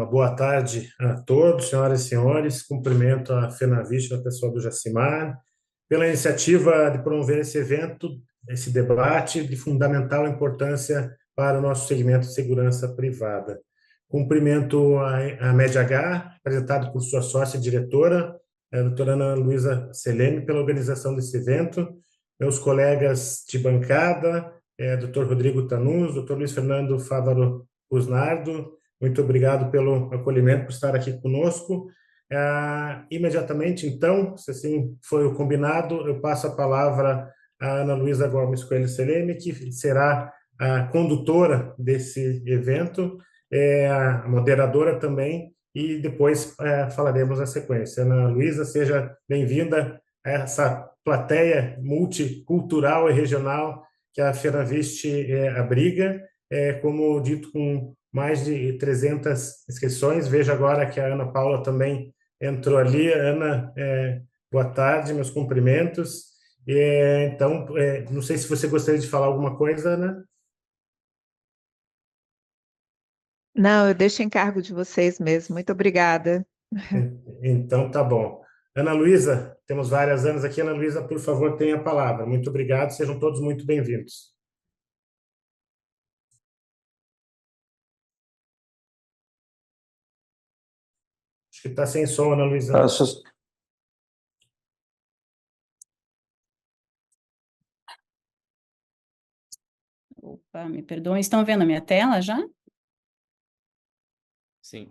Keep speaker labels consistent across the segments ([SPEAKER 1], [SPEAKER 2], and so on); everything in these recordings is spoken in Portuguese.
[SPEAKER 1] uma boa tarde a todos, senhoras e senhores. Cumprimento a Fenavish, a pessoa do Jacimar, pela iniciativa de promover esse evento, esse debate de fundamental importância para o nosso segmento de segurança privada. Cumprimento a MedH, apresentado por sua sócia e diretora, a doutora Ana Luísa Selene, pela organização desse evento, meus colegas de bancada, doutor Rodrigo Tanus, doutor Luiz Fernando Fávaro Busnardo, muito obrigado pelo acolhimento, por estar aqui conosco. Imediatamente, então, se assim foi o combinado, eu passo a palavra à Ana Luísa Gomes Coelho Selene, que será a condutora desse evento, a moderadora também, e depois falaremos a sequência. Ana Luísa, seja bem-vinda a essa plateia multicultural e regional que a Feravist abriga, como dito, com mais de 300 inscrições. Vejo agora que a Ana Paula também entrou ali. Ana, boa tarde, meus cumprimentos. Então, não sei se você gostaria de falar alguma coisa, Ana.
[SPEAKER 2] Não, eu deixo em cargo de vocês mesmo. Muito obrigada.
[SPEAKER 1] Então, tá bom. Ana Luísa, temos várias Anas aqui. Ana Luísa, por favor, tenha a palavra. Muito obrigado, sejam todos muito bem-vindos. Acho que está sem som, Ana Luísa.
[SPEAKER 3] Opa, me perdoem, estão vendo a minha tela já?
[SPEAKER 4] Sim.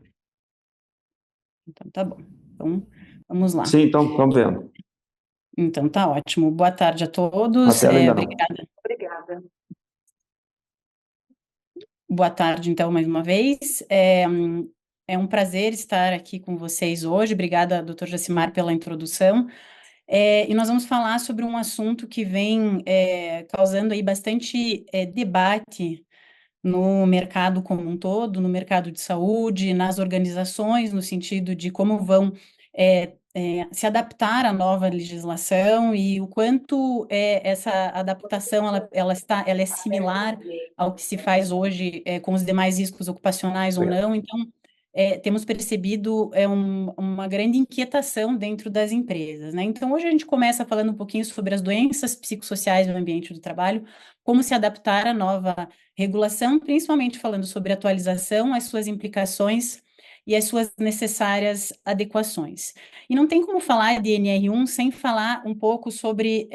[SPEAKER 3] Então, tá bom. Então, vamos lá.
[SPEAKER 4] Sim, então, estamos vendo.
[SPEAKER 3] Então, tá ótimo. Boa tarde a todos.
[SPEAKER 4] A tela ainda não.
[SPEAKER 3] Obrigada. Boa tarde, então, mais uma vez. É um prazer estar aqui com vocês hoje. Obrigada, doutor Jacimar, pela introdução. E nós vamos falar sobre um assunto que vem causando aí bastante debate no mercado como um todo, no mercado de saúde, nas organizações, no sentido de como vão se adaptar à nova legislação e o quanto essa adaptação ela é similar ao que se faz hoje com os demais riscos ocupacionais ou não. Então, temos percebido uma grande inquietação dentro das empresas, né? Então, hoje a gente começa falando um pouquinho sobre as doenças psicossociais no ambiente do trabalho, como se adaptar à nova regulação, principalmente falando sobre atualização, as suas implicações e as suas necessárias adequações. E não tem como falar de NR1 sem falar um pouco sobre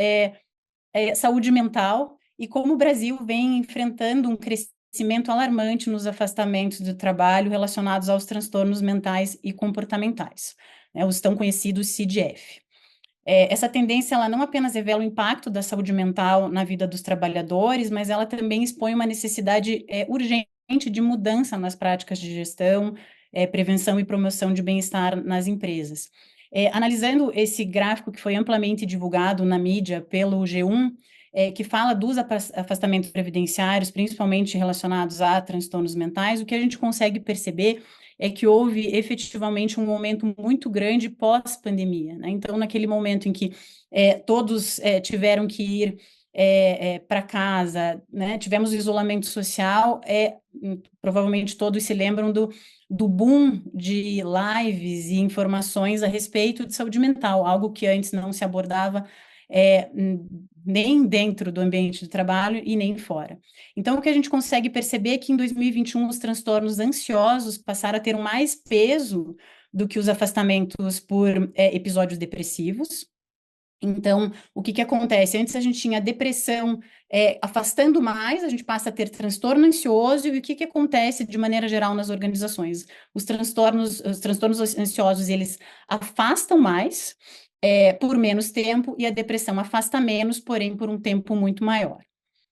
[SPEAKER 3] saúde mental e como o Brasil vem enfrentando um crescimento alarmante nos afastamentos do trabalho relacionados aos transtornos mentais e comportamentais, né, os tão conhecidos CDF. Essa tendência, ela não apenas revela o impacto da saúde mental na vida dos trabalhadores, mas ela também expõe uma necessidade urgente de mudança nas práticas de gestão, prevenção e promoção de bem-estar nas empresas. Analisando esse gráfico que foi amplamente divulgado na mídia pelo G1, que fala dos afastamentos previdenciários, principalmente relacionados a transtornos mentais, o que a gente consegue perceber é que houve efetivamente um aumento muito grande pós-pandemia, né? Então, naquele momento em que todos tiveram que ir para casa, né? Tivemos isolamento social, provavelmente todos se lembram do boom de lives e informações a respeito de saúde mental, algo que antes não se abordava nem dentro do ambiente de trabalho e nem fora. Então, o que a gente consegue perceber é que em 2021 os transtornos ansiosos passaram a ter mais peso do que os afastamentos por episódios depressivos. Então, o que acontece? Antes a gente tinha depressão afastando mais, a gente passa a ter transtorno ansioso, e o que acontece de maneira geral nas organizações? Os transtornos ansiosos, eles afastam mais, por menos tempo, e a depressão afasta menos, porém por um tempo muito maior.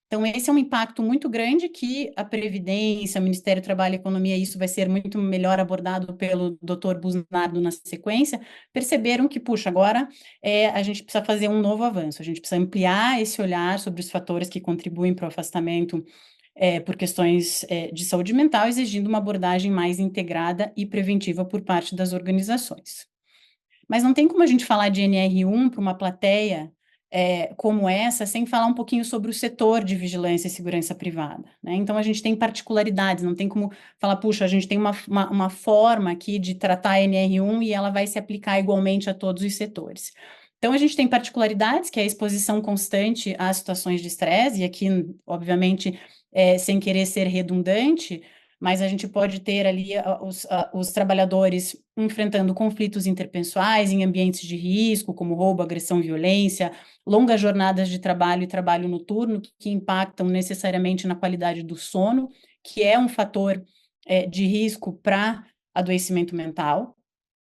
[SPEAKER 3] Então, esse é um impacto muito grande que a Previdência, o Ministério do Trabalho e Economia, isso vai ser muito melhor abordado pelo Dr. Busnardo na sequência, perceberam que, puxa, agora a gente precisa fazer um novo avanço, a gente precisa ampliar esse olhar sobre os fatores que contribuem para o afastamento por questões de saúde mental, exigindo uma abordagem mais integrada e preventiva por parte das organizações. Mas não tem como a gente falar de NR1 para uma plateia como essa, sem falar um pouquinho sobre o setor de vigilância e segurança privada, né? Então, a gente tem particularidades, não tem como falar, puxa, a gente tem uma forma aqui de tratar a NR1 e ela vai se aplicar igualmente a todos os setores. Então, a gente tem particularidades, que é a exposição constante a situações de estresse, e aqui, obviamente, sem querer ser redundante, mas a gente pode ter ali os trabalhadores enfrentando conflitos interpessoais em ambientes de risco, como roubo, agressão, violência, longas jornadas de trabalho e trabalho noturno, que impactam necessariamente na qualidade do sono, que é um fator de risco para adoecimento mental.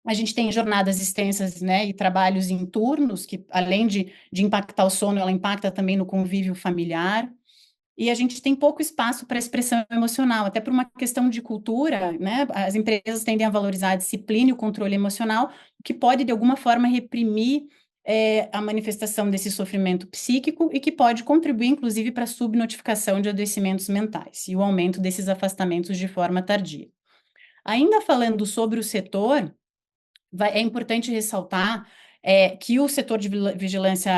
[SPEAKER 3] A gente tem jornadas extensas, né, e trabalhos em turnos, que além de impactar o sono, ela impacta também no convívio familiar. E a gente tem pouco espaço para expressão emocional, até por uma questão de cultura, né? As empresas tendem a valorizar a disciplina e o controle emocional, o que pode, de alguma forma, reprimir a manifestação desse sofrimento psíquico e que pode contribuir, inclusive, para a subnotificação de adoecimentos mentais e o aumento desses afastamentos de forma tardia. Ainda falando sobre o setor, é importante ressaltar que o setor de vigilância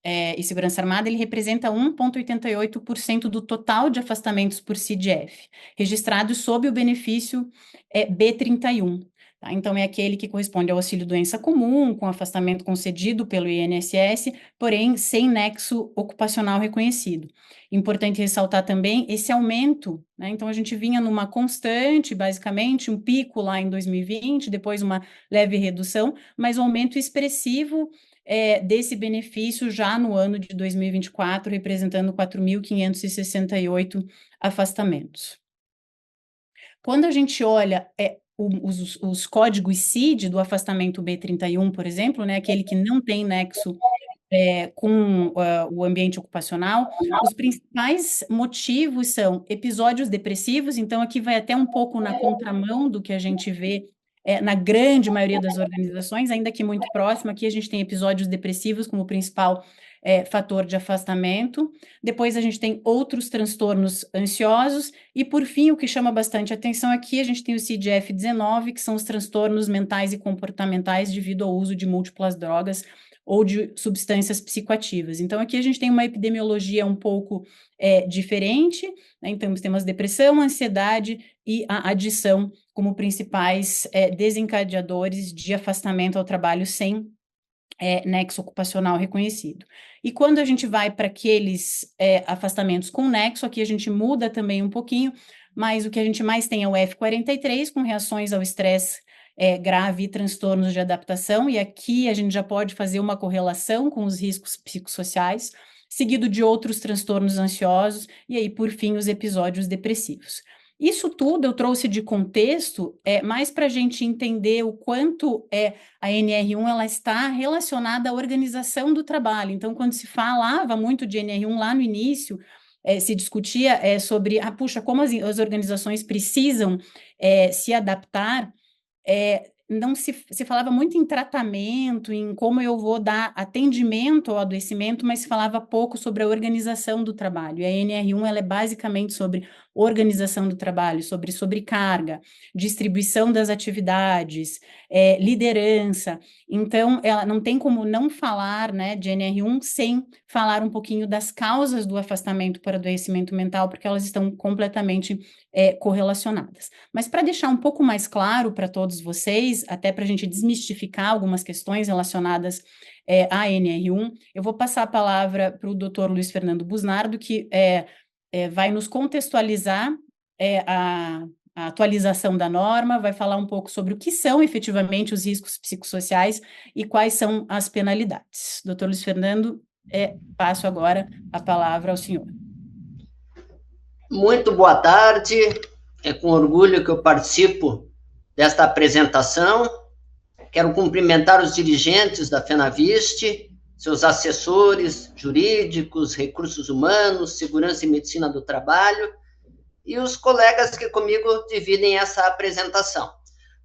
[SPEAKER 3] e segurança armada ele representa 1,88% do total de afastamentos por CIDF, registrados sob o benefício B31. Tá? Então, é aquele que corresponde ao auxílio-doença comum, com afastamento concedido pelo INSS, porém sem nexo ocupacional reconhecido. Importante ressaltar também esse aumento, né? Então, a gente vinha numa constante, basicamente, um pico lá em 2020, depois uma leve redução, mas um aumento expressivo desse benefício já no ano de 2024, representando 4.568 afastamentos. Quando a gente olha os códigos CID do afastamento B31, por exemplo, né, aquele que não tem nexo com o ambiente ocupacional, os principais motivos são episódios depressivos, então aqui vai até um pouco na contramão do que a gente vê na grande maioria das organizações, ainda que muito próximo, aqui a gente tem episódios depressivos como principal fator de afastamento, depois a gente tem outros transtornos ansiosos, e por fim, o que chama bastante atenção aqui, a gente tem o CIDF-19, que são os transtornos mentais e comportamentais devido ao uso de múltiplas drogas, ou de substâncias psicoativas. Então, aqui a gente tem uma epidemiologia um pouco diferente, né? Então, temos depressão, ansiedade e a adição como principais desencadeadores de afastamento ao trabalho sem nexo ocupacional reconhecido. E quando a gente vai para aqueles afastamentos com nexo, aqui a gente muda também um pouquinho, mas o que a gente mais tem é o F43, com reações ao estresse grave e transtornos de adaptação, e aqui a gente já pode fazer uma correlação com os riscos psicossociais, seguido de outros transtornos ansiosos, e aí, por fim, os episódios depressivos. Isso tudo eu trouxe de contexto, mais para a gente entender o quanto a NR1 ela está relacionada à organização do trabalho. Então, quando se falava muito de NR1 lá no início, se discutia sobre, puxa, como as organizações precisam se adaptar, não se falava muito em tratamento, em como eu vou dar atendimento ao adoecimento, mas se falava pouco sobre a organização do trabalho. E a NR1 ela é basicamente sobre organização do trabalho, sobre sobrecarga, distribuição das atividades, liderança. Então, ela não tem como não falar, né, de NR1 sem falar um pouquinho das causas do afastamento por adoecimento mental, porque elas estão completamente correlacionadas. Mas para deixar um pouco mais claro para todos vocês, até para a gente desmistificar algumas questões relacionadas à NR1, eu vou passar a palavra para o Dr. Luiz Fernando Busnardo, que vai nos contextualizar a atualização da norma, vai falar um pouco sobre o que são efetivamente os riscos psicossociais e quais são as penalidades. Dr. Luiz Fernando, passo agora a palavra ao senhor.
[SPEAKER 4] Muito boa tarde, é com orgulho que eu participo desta apresentação. Quero cumprimentar os dirigentes da FENAVIST, seus assessores jurídicos, recursos humanos, segurança e medicina do trabalho, e os colegas que comigo dividem essa apresentação.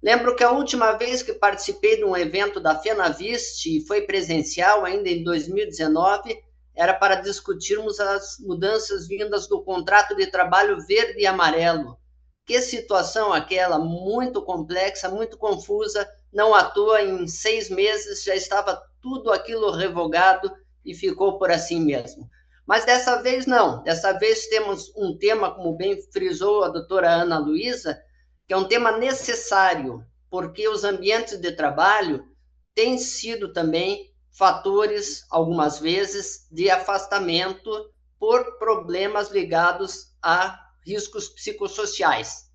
[SPEAKER 4] Lembro que a última vez que participei de um evento da FENAVIST, e foi presencial ainda em 2019, era para discutirmos as mudanças vindas do contrato de trabalho verde e amarelo. Que situação aquela, muito complexa, muito confusa, não à toa, em 6 meses já estava tudo aquilo revogado e ficou por assim mesmo. Mas dessa vez não, dessa vez temos um tema, como bem frisou a doutora Ana Luísa, que é um tema necessário, porque os ambientes de trabalho têm sido também fatores, algumas vezes, de afastamento por problemas ligados a riscos psicossociais.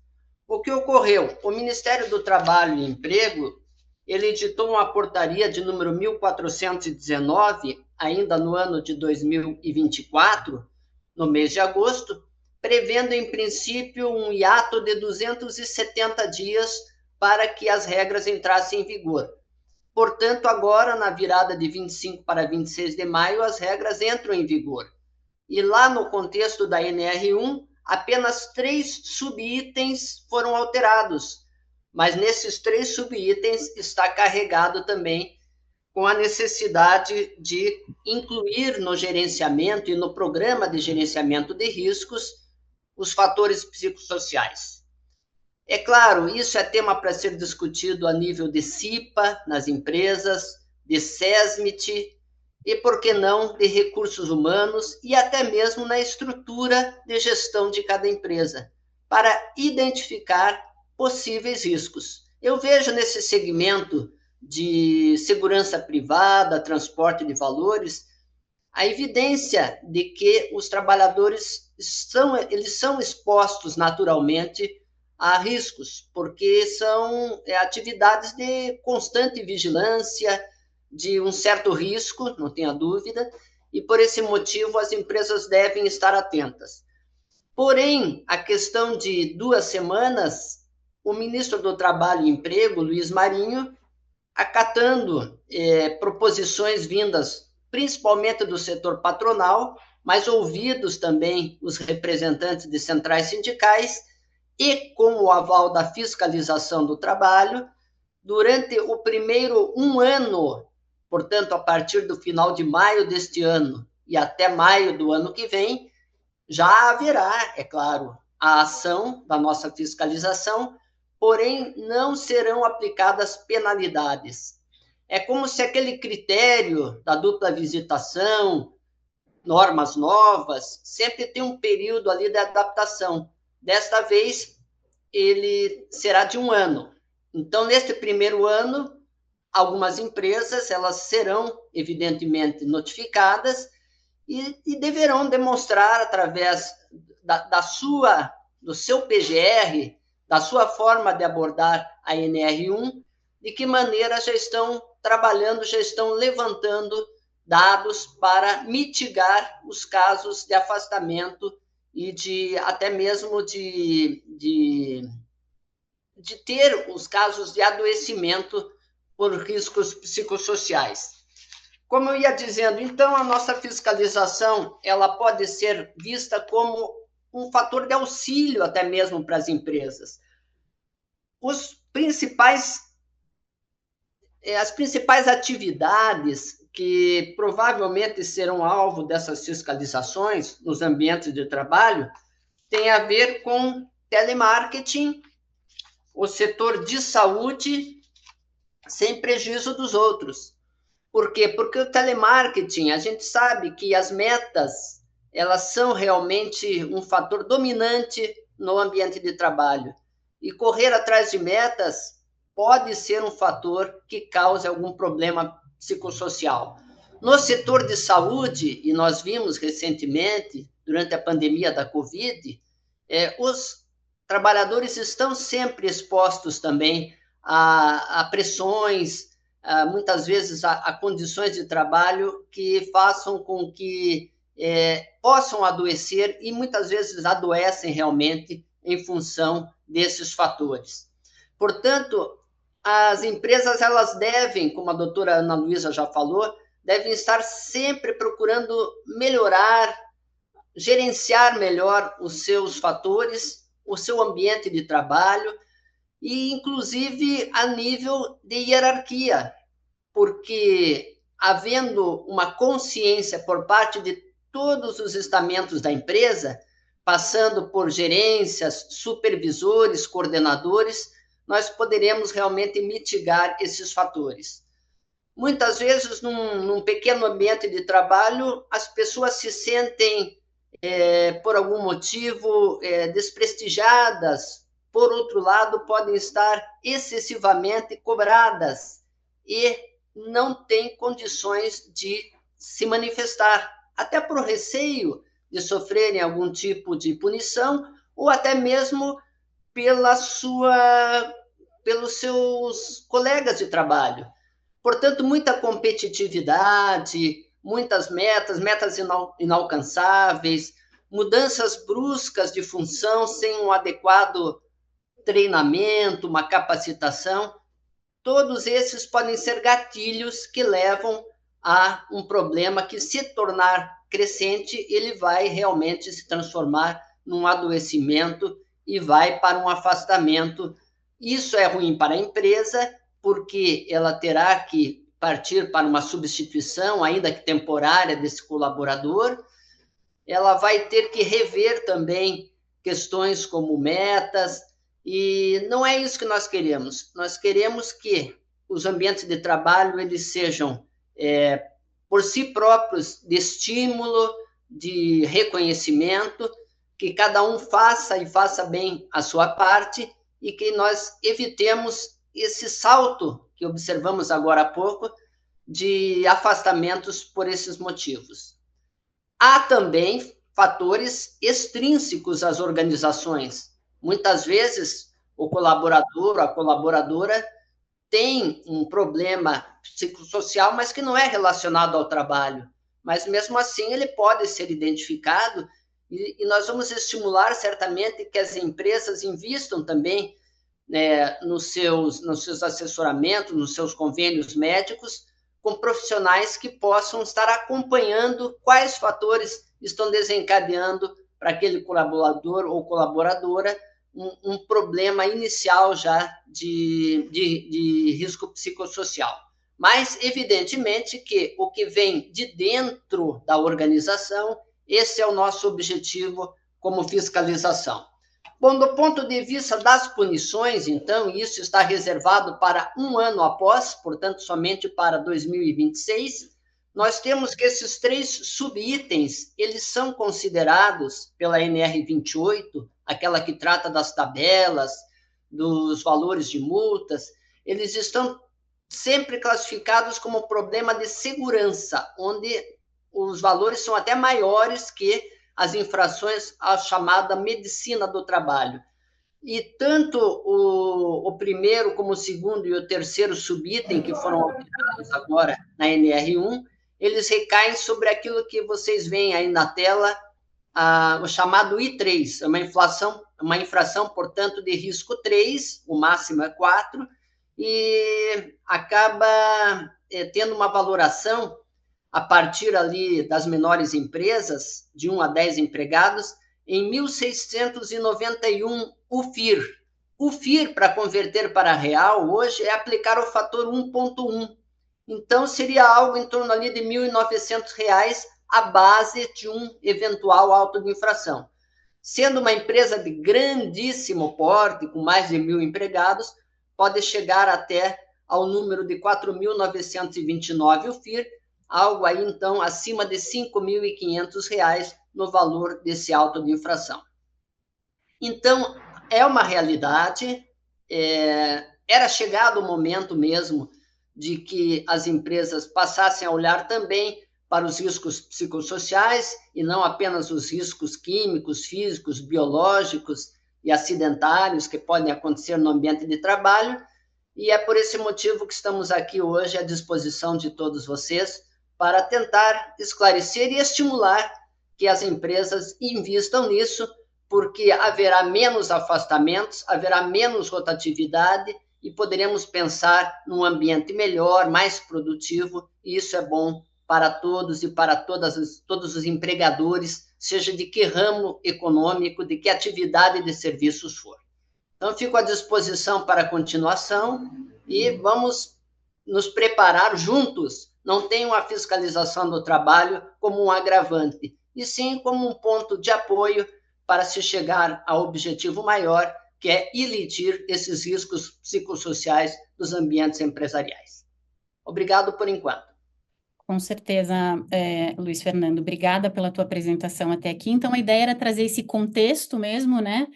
[SPEAKER 4] O que ocorreu? O Ministério do Trabalho e Emprego, ele editou uma portaria de número 1419, ainda no ano de 2024, no mês de agosto, prevendo, em princípio, um hiato de 270 dias para que as regras entrassem em vigor. Portanto, agora, na virada de 25 para 26 de maio, as regras entram em vigor. E lá no contexto da NR1, apenas 3 subitens foram alterados, mas nesses 3 subitens está carregado também com a necessidade de incluir no gerenciamento e no programa de gerenciamento de riscos os fatores psicossociais. É claro, isso é tema para ser discutido a nível de CIPA, nas empresas, de SESMIT, e, por que não, de recursos humanos e até mesmo na estrutura de gestão de cada empresa, para identificar possíveis riscos. Eu vejo nesse segmento de segurança privada, transporte de valores, a evidência de que os trabalhadores eles são expostos naturalmente a riscos, porque são atividades de constante vigilância, de um certo risco, não tenha dúvida, e por esse motivo as empresas devem estar atentas. Porém, a questão de 2 semanas, o ministro do Trabalho e Emprego, Luiz Marinho, acatando proposições vindas principalmente do setor patronal, mas ouvidos também os representantes de centrais sindicais, e com o aval da fiscalização do trabalho, durante o primeiro 1 ano, portanto, a partir do final de maio deste ano e até maio do ano que vem, já haverá, é claro, a ação da nossa fiscalização, porém não serão aplicadas penalidades. É como se aquele critério da dupla visitação, normas novas, sempre tem um período ali de adaptação. Desta vez, ele será de 1 ano. Então, neste primeiro ano, algumas empresas elas serão, evidentemente, notificadas e deverão demonstrar, através do seu PGR, da sua forma de abordar a NR1, de que maneira já estão trabalhando, já estão levantando dados para mitigar os casos de afastamento e até mesmo de ter os casos de adoecimento por riscos psicossociais. Como eu ia dizendo, então, a nossa fiscalização ela pode ser vista como um fator de auxílio até mesmo para as empresas. As principais atividades que provavelmente serão alvo dessas fiscalizações nos ambientes de trabalho têm a ver com telemarketing, o setor de saúde, sem prejuízo dos outros. Por quê? Porque o telemarketing, a gente sabe que as metas, elas são realmente um fator dominante no ambiente de trabalho. E correr atrás de metas pode ser um fator que cause algum problema psicossocial. No setor de saúde, e nós vimos recentemente, durante a pandemia da Covid, os trabalhadores estão sempre expostos também a pressões, muitas vezes a condições de trabalho que façam com que possam adoecer e muitas vezes adoecem realmente em função desses fatores. Portanto, as empresas elas devem, como a doutora Ana Luísa já falou, devem estar sempre procurando melhorar, gerenciar melhor os seus fatores, o seu ambiente de trabalho, e inclusive a nível de hierarquia, porque havendo uma consciência por parte de todos os estamentos da empresa, passando por gerências, supervisores, coordenadores, nós poderemos realmente mitigar esses fatores. Muitas vezes, num pequeno ambiente de trabalho, as pessoas se sentem, por algum motivo, desprestigiadas. Por outro lado, podem estar excessivamente cobradas e não têm condições de se manifestar, até por receio de sofrerem algum tipo de punição ou até mesmo pelos seus colegas de trabalho. Portanto, muita competitividade, muitas metas inalcançáveis, mudanças bruscas de função sem um adequado treinamento, uma capacitação, todos esses podem ser gatilhos que levam a um problema que, se tornar crescente, ele vai realmente se transformar num adoecimento e vai para um afastamento. Isso é ruim para a empresa, porque ela terá que partir para uma substituição, ainda que temporária, desse colaborador. Ela vai ter que rever também questões como metas, e não é isso que nós queremos. Nós queremos que os ambientes de trabalho eles sejam, por si próprios, de estímulo, de reconhecimento, que cada um faça e faça bem a sua parte e que nós evitemos esse salto que observamos agora há pouco de afastamentos por esses motivos. Há também fatores extrínsecos às organizações. Muitas vezes, o colaborador, a colaboradora, tem um problema psicossocial, mas que não é relacionado ao trabalho. Mas, mesmo assim, ele pode ser identificado e nós vamos estimular, certamente, que as empresas invistam também nos seus assessoramentos, nos seus convênios médicos, com profissionais que possam estar acompanhando quais fatores estão desencadeando para aquele colaborador ou colaboradora um problema inicial já de risco psicossocial. Mas, evidentemente, que o que vem de dentro da organização, esse é o nosso objetivo como fiscalização. Bom, do ponto de vista das punições, então, isso está reservado para um ano após, portanto, somente para 2026, nós temos que esses 3 subitens, eles são considerados pela NR 28, aquela que trata das tabelas, dos valores de multas, eles estão sempre classificados como problema de segurança, onde os valores são até maiores que as infrações à chamada medicina do trabalho. E tanto o primeiro como o segundo e o terceiro subitem, que foram alterados agora na NR1, eles recaem sobre aquilo que vocês veem aí na tela, o chamado I3, uma infração, portanto, de risco 3, o máximo é 4, e acaba tendo uma valoração a partir ali das menores empresas, de 1 a 10 empregados, em 1.691 UFIR. O FIR, para converter para real, hoje é aplicar o fator 1,1. Então, seria algo em torno ali de R$ 1.900 a base de um eventual auto de infração. Sendo uma empresa de grandíssimo porte, com mais de 1.000 empregados, pode chegar até ao número de 4.929 UFIR, algo aí, então, acima de R$ 5.500 no valor desse auto de infração. Então, é uma realidade, era chegado o momento mesmo de que as empresas passassem a olhar também para os riscos psicossociais e não apenas os riscos químicos, físicos, biológicos e acidentários que podem acontecer no ambiente de trabalho, e é por esse motivo que estamos aqui hoje à disposição de todos vocês para tentar esclarecer e estimular que as empresas invistam nisso, porque haverá menos afastamentos, haverá menos rotatividade e poderemos pensar num ambiente melhor, mais produtivo, e isso é bom para todos e para todos os empregadores, seja de que ramo econômico, de que atividade de serviços for. Então, fico à disposição para a continuação e vamos nos preparar juntos. Não tenham a fiscalização do trabalho como um agravante, e sim como um ponto de apoio para se chegar ao objetivo maior, que é elitir esses riscos psicossociais dos ambientes empresariais. Obrigado por enquanto.
[SPEAKER 3] Com certeza, Luiz Fernando, obrigada pela tua apresentação até aqui. Então, a ideia era trazer esse contexto mesmo, né?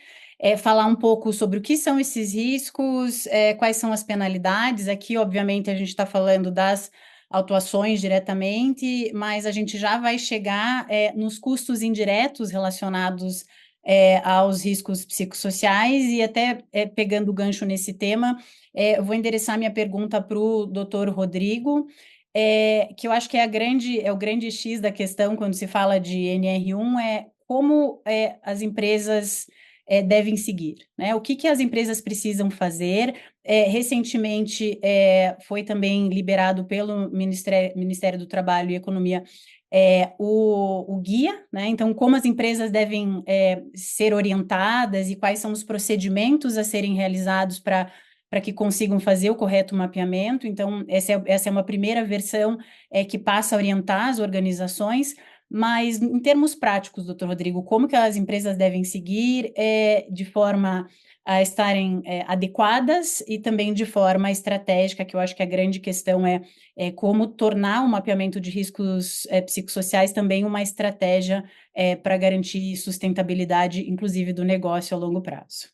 [SPEAKER 3] Falar um pouco sobre o que são esses riscos, quais são as penalidades. Aqui, obviamente, a gente está falando das autuações diretamente, mas a gente já vai chegar nos custos indiretos relacionados aos riscos psicossociais e até pegando o gancho nesse tema, eu vou endereçar minha pergunta para o doutor Rodrigo. Que eu acho que é o grande X da questão quando se fala de NR1, como as empresas devem seguir, né? O que as empresas precisam fazer? Recentemente foi também liberado pelo Ministério do Trabalho e Economia o guia, né? Então, como as empresas devem ser orientadas e quais são os procedimentos a serem realizados para que consigam fazer o correto mapeamento. Então, essa é uma primeira versão que passa a orientar as organizações, mas em termos práticos, doutor Rodrigo, como que as empresas devem seguir de forma a estarem adequadas e também de forma estratégica, que eu acho que a grande questão é como tornar o mapeamento de riscos psicossociais também uma estratégia para garantir sustentabilidade, inclusive do negócio a longo prazo.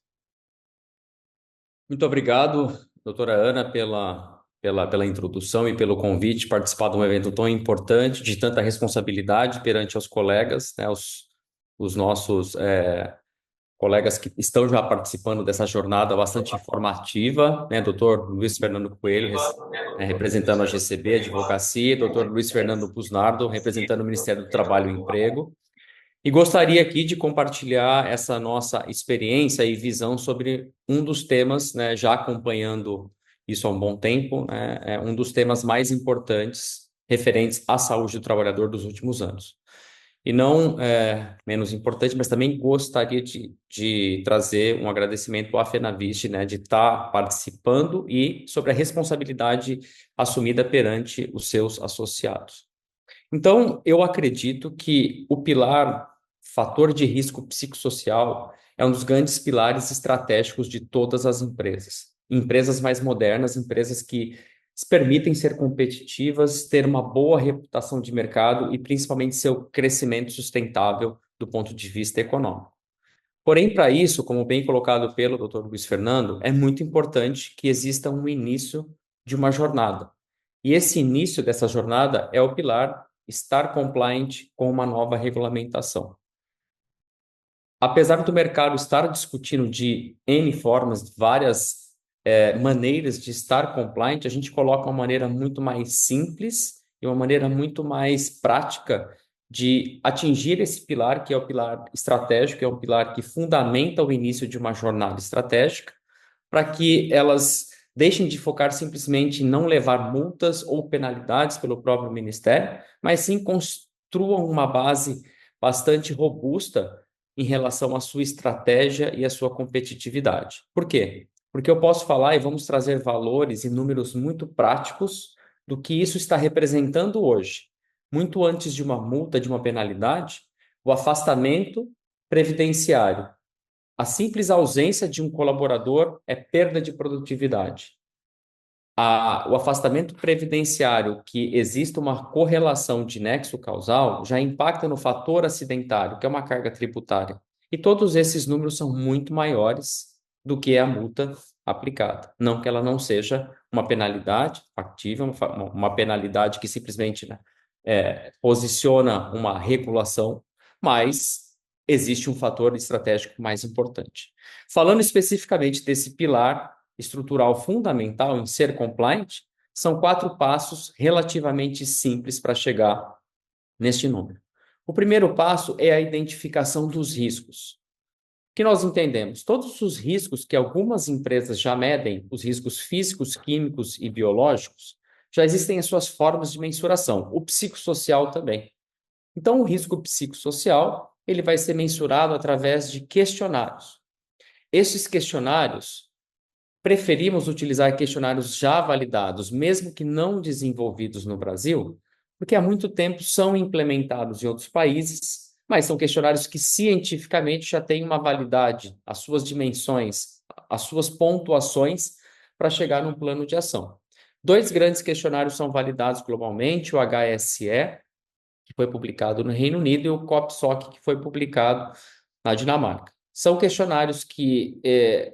[SPEAKER 5] Muito obrigado, doutora Ana, pela introdução e pelo convite, participar de um evento tão importante, de tanta responsabilidade perante os colegas, né, os nossos colegas que estão já participando dessa jornada bastante informativa, né, doutor Luiz Fernando Coelho, representando a GCB, Advocacia, doutor Luiz Fernando Busnardo, representando o Ministério do Trabalho e Emprego. E gostaria aqui de compartilhar essa nossa experiência e visão sobre um dos temas, né, já acompanhando isso há um bom tempo, né, um dos temas mais importantes referentes à saúde do trabalhador dos últimos anos. E não menos importante, mas também gostaria de trazer um agradecimento à FenaVist, né, de estar participando e sobre a responsabilidade assumida perante os seus associados. Então, eu acredito que o pilar fator de risco psicossocial é um dos grandes pilares estratégicos de todas as empresas. Empresas mais modernas, empresas que se permitem ser competitivas, ter uma boa reputação de mercado e principalmente seu crescimento sustentável do ponto de vista econômico. Porém, para isso, como bem colocado pelo Dr. Luiz Fernando, é muito importante que exista um início de uma jornada. E esse início dessa jornada é o pilar estar compliant com uma nova regulamentação. Apesar do mercado estar discutindo de N formas, várias maneiras de estar compliant, a gente coloca uma maneira muito mais simples e uma maneira muito mais prática de atingir esse pilar, que é o pilar estratégico, é o pilar que fundamenta o início de uma jornada estratégica, para que elas deixem de focar simplesmente em não levar multas ou penalidades pelo próprio Ministério, mas sim construam uma base bastante robusta em relação à sua estratégia e à sua competitividade. Por quê? Porque eu posso falar e vamos trazer valores e números muito práticos do que isso está representando hoje. Muito antes de uma multa, de uma penalidade, o afastamento previdenciário. A simples ausência de um colaborador é perda de produtividade. O afastamento previdenciário, que existe uma correlação de nexo causal, já impacta no fator acidentário, que é uma carga tributária. E todos esses números são muito maiores do que a multa aplicada. Não que ela não seja uma penalidade factível, uma penalidade que simplesmente posiciona uma regulação, mas existe um fator estratégico mais importante. Falando especificamente desse pilar estrutural fundamental em ser compliant, são 4 passos relativamente simples para chegar neste número. O primeiro passo é a identificação dos riscos. O que nós entendemos? Todos os riscos que algumas empresas já medem, os riscos físicos, químicos e biológicos, já existem as suas formas de mensuração. O psicossocial também. Então, o risco psicossocial ele vai ser mensurado através de questionários. Esses questionários, preferimos utilizar questionários já validados, mesmo que não desenvolvidos no Brasil, porque há muito tempo são implementados em outros países, mas são questionários que cientificamente já têm uma validade, as suas dimensões, as suas pontuações para chegar num plano de ação. Dois grandes questionários são validados globalmente, o HSE, que foi publicado no Reino Unido, e o COPSOC, que foi publicado na Dinamarca. São questionários que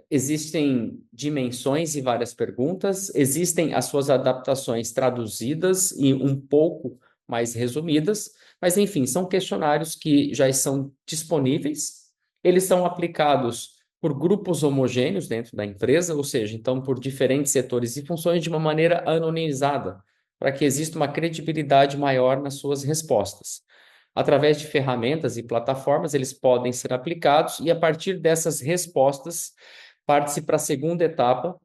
[SPEAKER 5] existem dimensões e várias perguntas, existem as suas adaptações traduzidas e um pouco mais resumidas, mas enfim, são questionários que já são disponíveis, eles são aplicados por grupos homogêneos dentro da empresa, ou seja, então por diferentes setores e funções de uma maneira anonimizada, para que exista uma credibilidade maior nas suas respostas. Através de ferramentas e plataformas, eles podem ser aplicados e, a partir dessas respostas, parte-se para a segunda etapa,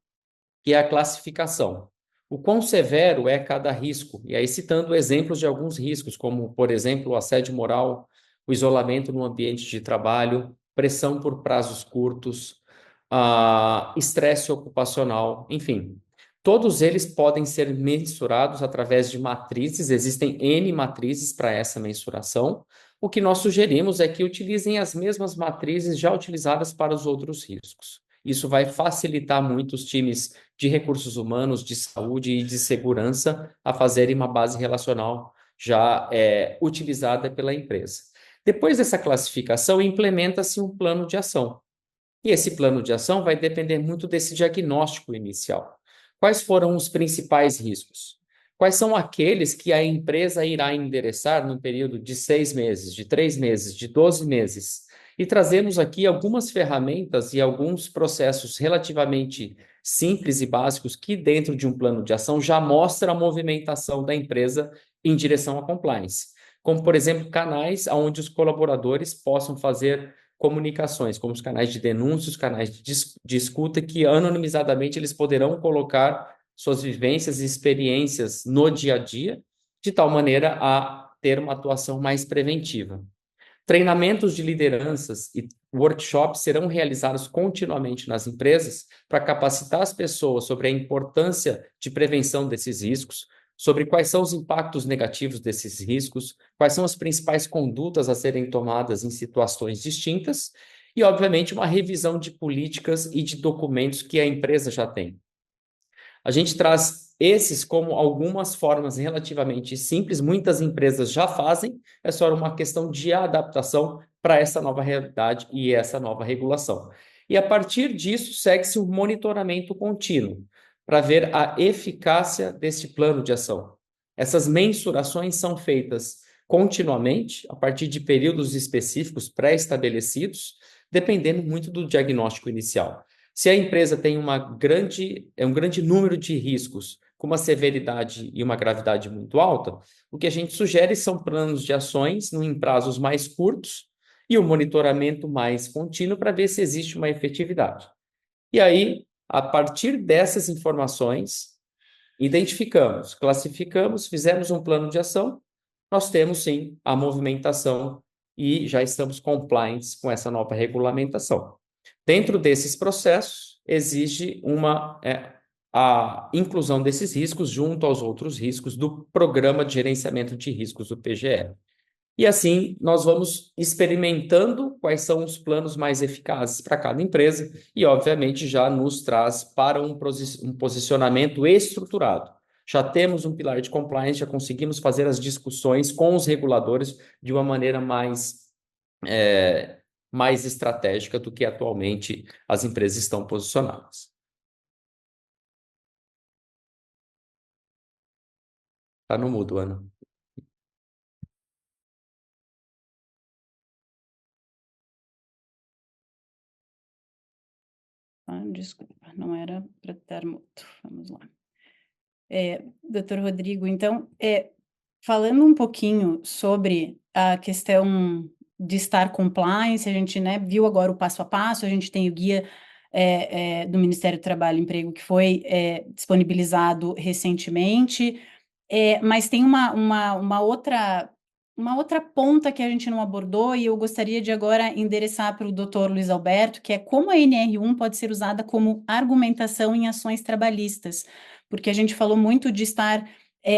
[SPEAKER 5] que é a classificação. O quão severo é cada risco? E aí, citando exemplos de alguns riscos, como, por exemplo, o assédio moral, o isolamento no ambiente de trabalho, pressão por prazos curtos, estresse ocupacional, enfim. Todos eles podem ser mensurados através de matrizes, existem N matrizes para essa mensuração. O que nós sugerimos é que utilizem as mesmas matrizes já utilizadas para os outros riscos. Isso vai facilitar muito os times de recursos humanos, de saúde e de segurança a fazerem uma base relacional já utilizada pela empresa. Depois dessa classificação, implementa-se um plano de ação. E esse plano de ação vai depender muito desse diagnóstico inicial. Quais foram os principais riscos? Quais são aqueles que a empresa irá endereçar no período de 6 meses, de 3 meses, de 12 meses? E trazemos aqui algumas ferramentas e alguns processos relativamente simples e básicos que, dentro de um plano de ação, já mostra a movimentação da empresa em direção à compliance. Como, por exemplo, canais onde os colaboradores possam fazer comunicações, como os canais de denúncia, os canais de escuta, que anonimizadamente eles poderão colocar suas vivências e experiências no dia a dia, de tal maneira a ter uma atuação mais preventiva. Treinamentos de lideranças e workshops serão realizados continuamente nas empresas para capacitar as pessoas sobre a importância de prevenção desses riscos, sobre quais são os impactos negativos desses riscos, quais são as principais condutas a serem tomadas em situações distintas e, obviamente, uma revisão de políticas e de documentos que a empresa já tem. A gente traz esses como algumas formas relativamente simples, muitas empresas já fazem, é só uma questão de adaptação para essa nova realidade e essa nova regulação. E a partir disso, segue-se um monitoramento contínuo para ver a eficácia desse plano de ação. Essas mensurações são feitas continuamente, a partir de períodos específicos pré-estabelecidos, dependendo muito do diagnóstico inicial. Se a empresa tem um grande número de riscos com uma severidade e uma gravidade muito alta, o que a gente sugere são planos de ações em prazos mais curtos e um monitoramento mais contínuo para ver se existe uma efetividade. E aí, a partir dessas informações, identificamos, classificamos, fizemos um plano de ação, nós temos sim a movimentação e já estamos compliant com essa nova regulamentação. Dentro desses processos, exige a inclusão desses riscos junto aos outros riscos do Programa de Gerenciamento de Riscos do PGE. E assim, nós vamos experimentando quais são os planos mais eficazes para cada empresa e, obviamente, já nos traz para um posicionamento estruturado. Já temos um pilar de compliance, já conseguimos fazer as discussões com os reguladores de uma maneira mais estratégica do que atualmente as empresas estão posicionadas. Está no mudo, Ana.
[SPEAKER 3] Desculpa, não era para estar mudo. Vamos lá. Doutor Rodrigo, então, falando um pouquinho sobre a questão de estar compliance, a gente, né, viu agora o passo a passo, a gente tem o guia do Ministério do Trabalho e Emprego que foi disponibilizado recentemente, mas tem uma outra ponta que a gente não abordou e eu gostaria de agora endereçar para o doutor Luiz Alberto, que é como a NR1 pode ser usada como argumentação em ações trabalhistas, porque a gente falou muito de estar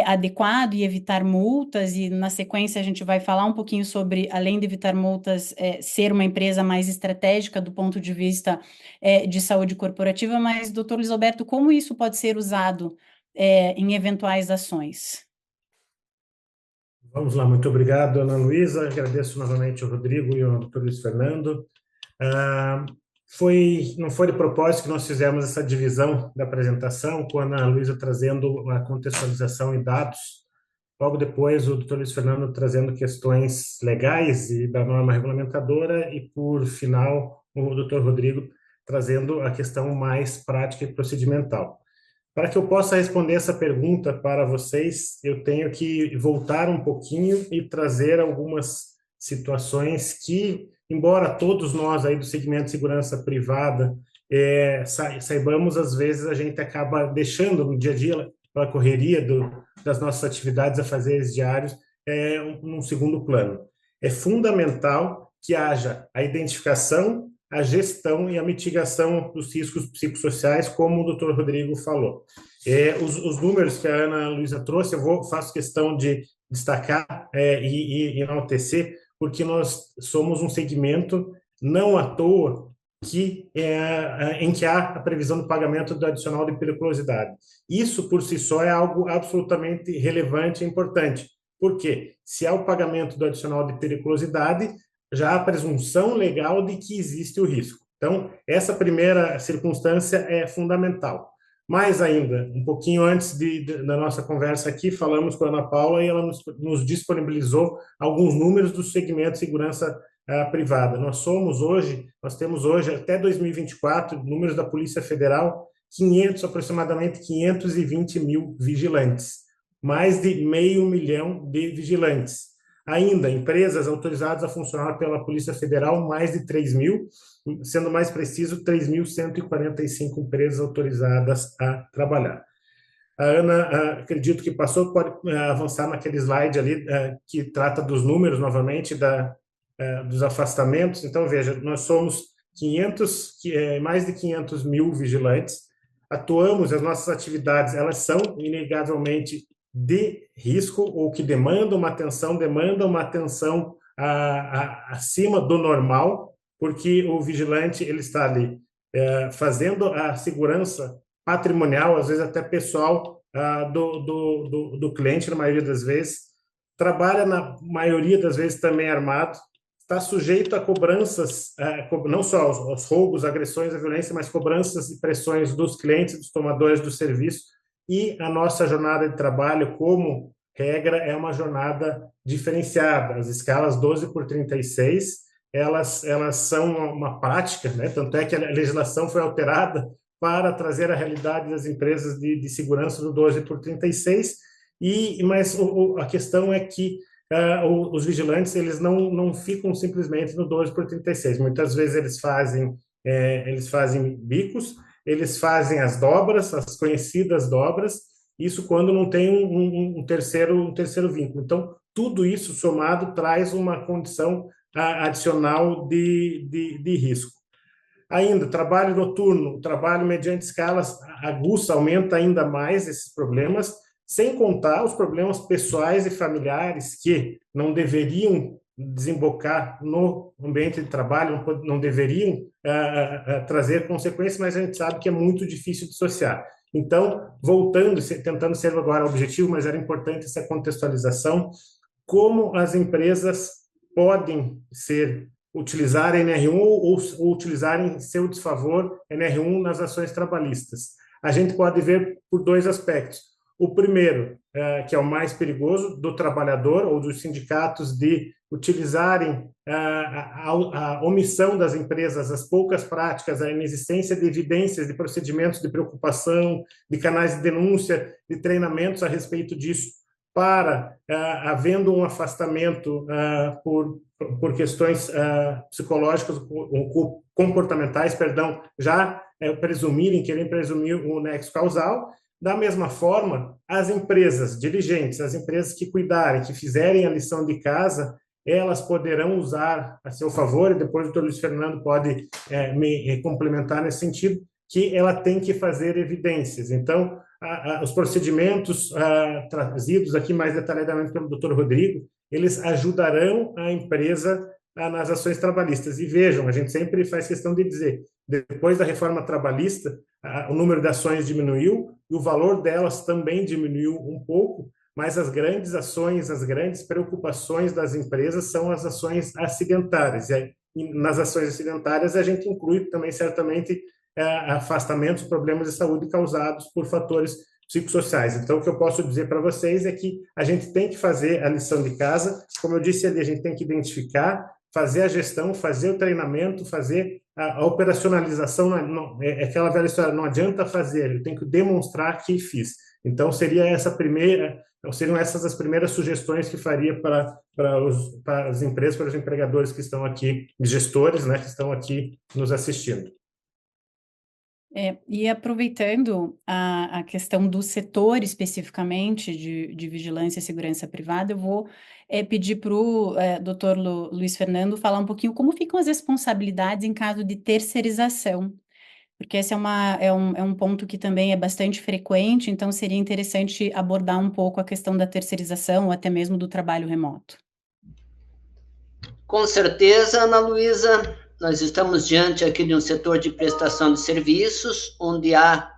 [SPEAKER 3] adequado e evitar multas, e na sequência a gente vai falar um pouquinho sobre, além de evitar multas, ser uma empresa mais estratégica do ponto de vista de saúde corporativa, mas, doutor Luiz Alberto, como isso pode ser usado em eventuais ações.
[SPEAKER 1] Vamos lá, muito obrigado, Ana Luísa. Agradeço novamente ao Rodrigo e ao Dr. Luiz Fernando. Não foi de propósito que nós fizemos essa divisão da apresentação, com a Ana Luísa trazendo a contextualização e dados, logo depois o Dr. Luiz Fernando trazendo questões legais e da norma regulamentadora, e por final o Dr. Rodrigo trazendo a questão mais prática e procedimental. Para que eu possa responder essa pergunta para vocês, eu tenho que voltar um pouquinho e trazer algumas situações que, embora todos nós aí do segmento de segurança privada saibamos, às vezes a gente acaba deixando no dia a dia, pela correria das nossas atividades a fazeres diários, num segundo plano. É fundamental que haja a identificação, a gestão e a mitigação dos riscos psicossociais, como o Dr. Rodrigo falou. Os números que a Ana Luísa trouxe, faço questão de destacar e enaltecer, porque nós somos um segmento, não à toa, em que há a previsão do pagamento do adicional de periculosidade. Isso, por si só, é algo absolutamente relevante e importante. Por quê? Se há o pagamento do adicional de periculosidade, já há a presunção legal de que existe o risco. Então, essa primeira circunstância é fundamental. Mais ainda, um pouquinho antes da nossa conversa aqui, falamos com a Ana Paula e ela nos disponibilizou alguns números do segmento de segurança privada. Nós temos hoje, até 2024, números da Polícia Federal, aproximadamente 520 mil vigilantes, mais de 500 mil de vigilantes. Ainda, empresas autorizadas a funcionar pela Polícia Federal, mais de 3 mil, sendo mais preciso, 3.145 empresas autorizadas a trabalhar. A Ana, acredito que passou, pode avançar naquele slide ali que trata dos números, novamente, dos afastamentos. Então, veja, nós somos mais de 500 mil vigilantes, atuamos, as nossas atividades, elas são inegavelmente de risco, ou que demandam uma atenção acima do normal, porque o vigilante ele está ali fazendo a segurança patrimonial, às vezes até pessoal, do cliente, na maioria das vezes, trabalha na maioria das vezes também armado, está sujeito a cobranças, não só aos roubos, agressões, a violência, mas cobranças e pressões dos clientes, dos tomadores do serviço. E a nossa jornada de trabalho, como regra, é uma jornada diferenciada. As escalas 12x36, elas são uma prática, né? Tanto é que a legislação foi alterada para trazer a realidade das empresas de segurança do 12x36, mas a questão é que os vigilantes eles não ficam simplesmente no 12x36. Muitas vezes eles fazem bicos, eles fazem as dobras, as conhecidas dobras, isso quando não tem um terceiro vínculo. Então, tudo isso somado traz uma condição adicional de risco. Ainda, trabalho noturno, trabalho mediante escalas aguça, aumenta ainda mais esses problemas, sem contar os problemas pessoais e familiares que não deveriam desembocar no ambiente de trabalho, não deveriam trazer consequências, mas a gente sabe que é muito difícil dissociar. Então, tentando ser agora objetivo, mas era importante essa contextualização, como as empresas podem utilizar NR1 ou utilizar em seu desfavor NR1 nas ações trabalhistas. A gente pode ver por dois aspectos. O primeiro, que é o mais perigoso, do trabalhador ou dos sindicatos de utilizarem a omissão das empresas, as poucas práticas, a inexistência de evidências, de procedimentos de preocupação, de canais de denúncia, de treinamentos a respeito disso, havendo um afastamento por questões psicológicas ou comportamentais, já querem presumir o nexo causal. Da mesma forma, as empresas dirigentes, as empresas que cuidarem, que fizerem a lição de casa, elas poderão usar a seu favor, e depois o Dr. Luiz Fernando pode me complementar nesse sentido, que ela tem que fazer evidências. Então, os procedimentos trazidos aqui mais detalhadamente pelo Dr. Rodrigo, eles ajudarão a empresa nas ações trabalhistas. E vejam, a gente sempre faz questão de dizer, depois da reforma trabalhista, o número de ações diminuiu, e o valor delas também diminuiu um pouco, mas as grandes ações, as grandes preocupações das empresas são as ações acidentárias. E nas ações acidentárias, a gente inclui também, certamente, afastamentos, problemas de saúde causados por fatores psicossociais. Então, o que eu posso dizer para vocês é que a gente tem que fazer a lição de casa. Como eu disse ali, a gente tem que identificar, fazer a gestão, fazer o treinamento, fazer a operacionalização. É aquela velha história, não adianta fazer, eu tenho que demonstrar que fiz. Então, seriam essas as primeiras sugestões que faria para as empresas, para os empregadores que estão aqui, gestores, né, que estão aqui nos assistindo.
[SPEAKER 3] E aproveitando a questão do setor especificamente de vigilância e segurança privada, eu vou pedir para o doutor Luiz Fernando falar um pouquinho como ficam as responsabilidades em caso de terceirização, porque esse é um ponto que também é bastante frequente, então seria interessante abordar um pouco a questão da terceirização ou até mesmo do trabalho remoto.
[SPEAKER 4] Com certeza, Ana Luísa, nós estamos diante aqui de um setor de prestação de serviços, onde há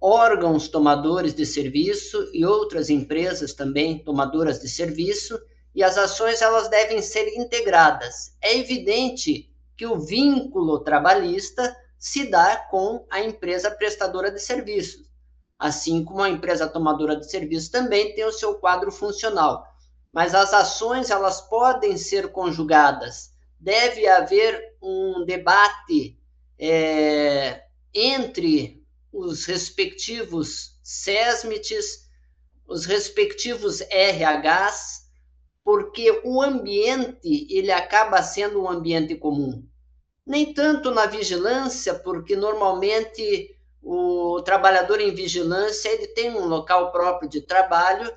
[SPEAKER 4] órgãos tomadores de serviço e outras empresas também tomadoras de serviço, e as ações elas devem ser integradas. É evidente que o vínculo trabalhista se dá com a empresa prestadora de serviços, assim como a empresa tomadora de serviços também tem o seu quadro funcional. Mas as ações elas podem ser conjugadas. Deve haver um debate entre os respectivos SESMITs, os respectivos RHs, porque o ambiente ele acaba sendo um ambiente comum. Nem tanto na vigilância, porque normalmente o trabalhador em vigilância ele tem um local próprio de trabalho,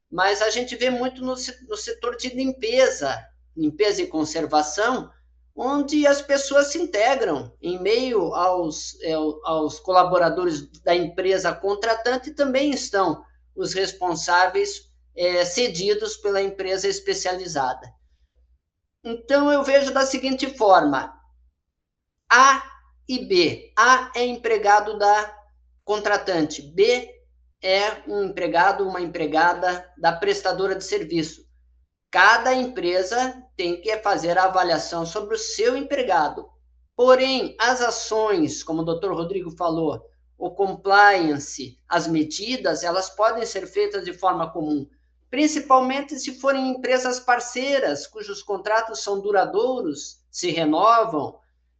[SPEAKER 4] mas a gente vê muito no setor de limpeza e conservação, onde as pessoas se integram em meio aos colaboradores da empresa contratante, e também estão os responsáveis cedidos pela empresa especializada. Então, eu vejo da seguinte forma: A e B. A é empregado da contratante, B é um empregado, uma empregada da prestadora de serviço. Cada empresa tem que fazer a avaliação sobre o seu empregado. Porém, as ações, como o Dr. Rodrigo falou, o compliance, as medidas, elas podem ser feitas de forma comum, principalmente se forem empresas parceiras, cujos contratos são duradouros, se renovam,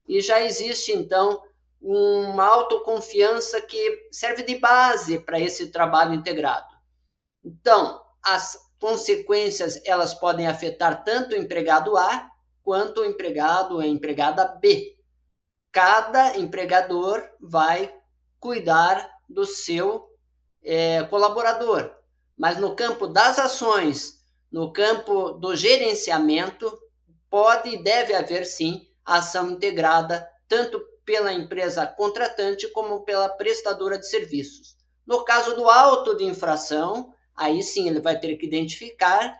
[SPEAKER 4] e já existe, então, uma autoconfiança que serve de base para esse trabalho integrado. Então, as consequências elas podem afetar tanto o empregado A quanto o empregado ou a empregada B. Cada empregador vai cuidar do seu colaborador. Mas no campo das ações, no campo do gerenciamento, pode e deve haver, sim, ação integrada, tanto pela empresa contratante como pela prestadora de serviços. No caso do auto de infração, aí sim ele vai ter que identificar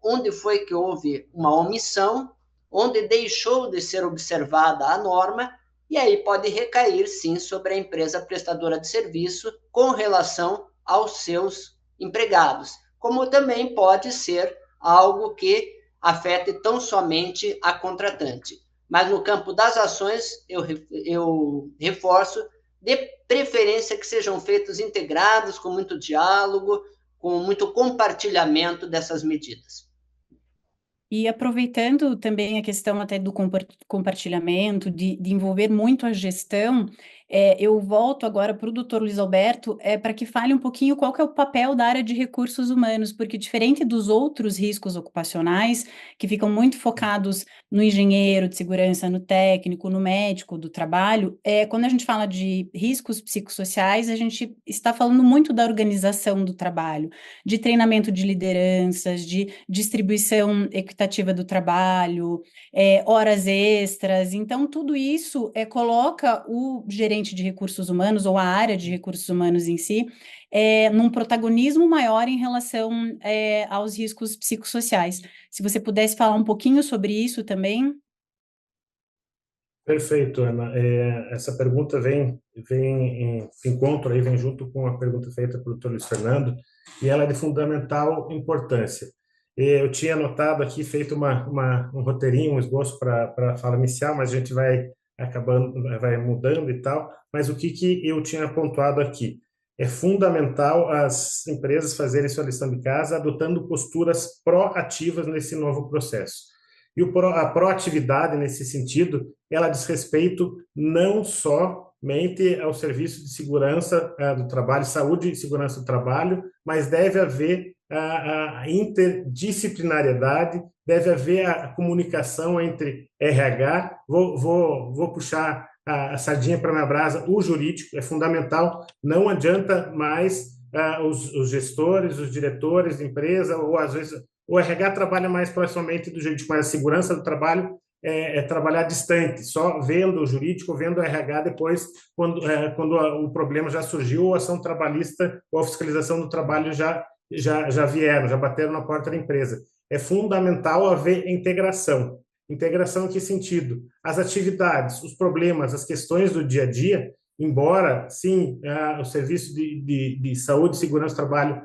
[SPEAKER 4] onde foi que houve uma omissão, onde deixou de ser observada a norma, e aí pode recair sim sobre a empresa prestadora de serviço com relação aos seus empregados, como também pode ser algo que afete tão somente a contratante. Mas no campo das ações, eu reforço, de preferência que sejam feitos integrados, com muito diálogo, com muito compartilhamento dessas medidas.
[SPEAKER 3] E aproveitando também a questão até do compartilhamento, de envolver muito a gestão, eu volto agora para o doutor Luiz Alberto, para que fale um pouquinho qual que é o papel da área de recursos humanos, porque diferente dos outros riscos ocupacionais, que ficam muito focados no engenheiro de segurança, no técnico, no médico do trabalho, quando a gente fala de riscos psicossociais, a gente está falando muito da organização do trabalho, de treinamento de lideranças, de distribuição equitativa do trabalho, horas extras. Então, tudo isso coloca o gerente de recursos humanos, ou a área de recursos humanos em si, num protagonismo maior em relação aos riscos psicossociais. Se você pudesse falar um pouquinho sobre isso também.
[SPEAKER 1] Perfeito, Ana. Essa pergunta vem em encontro aí, vem junto com a pergunta feita pelo Dr. Luiz Fernando, e ela é de fundamental importância. Eu tinha anotado aqui, feito um roteirinho, um esboço para a fala inicial, mas a gente vai acabando, vai mudando e tal. Mas o que eu tinha pontuado aqui? É fundamental as empresas fazerem sua lição de casa, adotando posturas proativas nesse novo processo. E a proatividade, nesse sentido, ela diz respeito não somente ao serviço de segurança do trabalho, saúde e segurança do trabalho, mas deve haver a interdisciplinariedade, deve haver a comunicação entre RH, vou puxar a sardinha para minha brasa, o jurídico é fundamental, não adianta mais os gestores, os diretores de empresa, ou às vezes o RH trabalha mais proximamente do jurídico, mas a segurança do trabalho é trabalhar distante, só vendo o jurídico, vendo o RH depois, quando o problema já surgiu, ou a ação trabalhista ou a fiscalização do trabalho já vieram, já bateram na porta da empresa. É fundamental haver integração. Integração em que sentido? As atividades, os problemas, as questões do dia a dia, embora, sim, o serviço de saúde e segurança do trabalho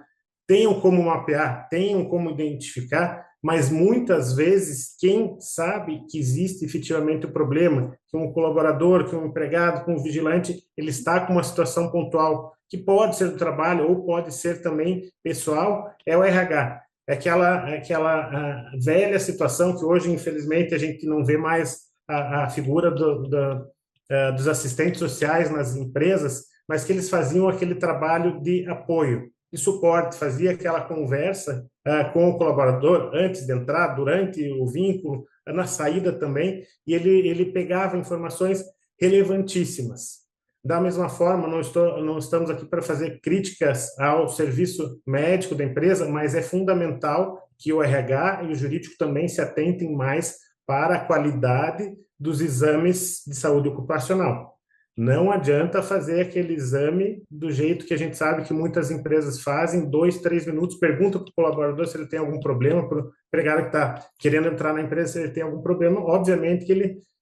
[SPEAKER 1] tenham como mapear, tenham como identificar, mas muitas vezes quem sabe que existe efetivamente o problema, que um colaborador, que um empregado, que um vigilante, ele está com uma situação pontual, que pode ser do trabalho ou pode ser também pessoal, é o RH. É aquela velha situação que hoje, infelizmente, a gente não vê mais a figura dos assistentes sociais nas empresas, mas que eles faziam aquele trabalho de apoio, de suporte, fazia aquela conversa com o colaborador antes de entrar, durante o vínculo, na saída também, e ele pegava informações relevantíssimas. Da mesma forma, não estamos aqui para fazer críticas ao serviço médico da empresa, mas é fundamental que o RH e o jurídico também se atentem mais para a qualidade dos exames de saúde ocupacional. Não adianta fazer aquele exame do jeito que a gente sabe que muitas empresas fazem, 2, 3 minutos, pergunta para o colaborador se ele tem algum problema, para o empregado que está querendo entrar na empresa se ele tem algum problema. Obviamente que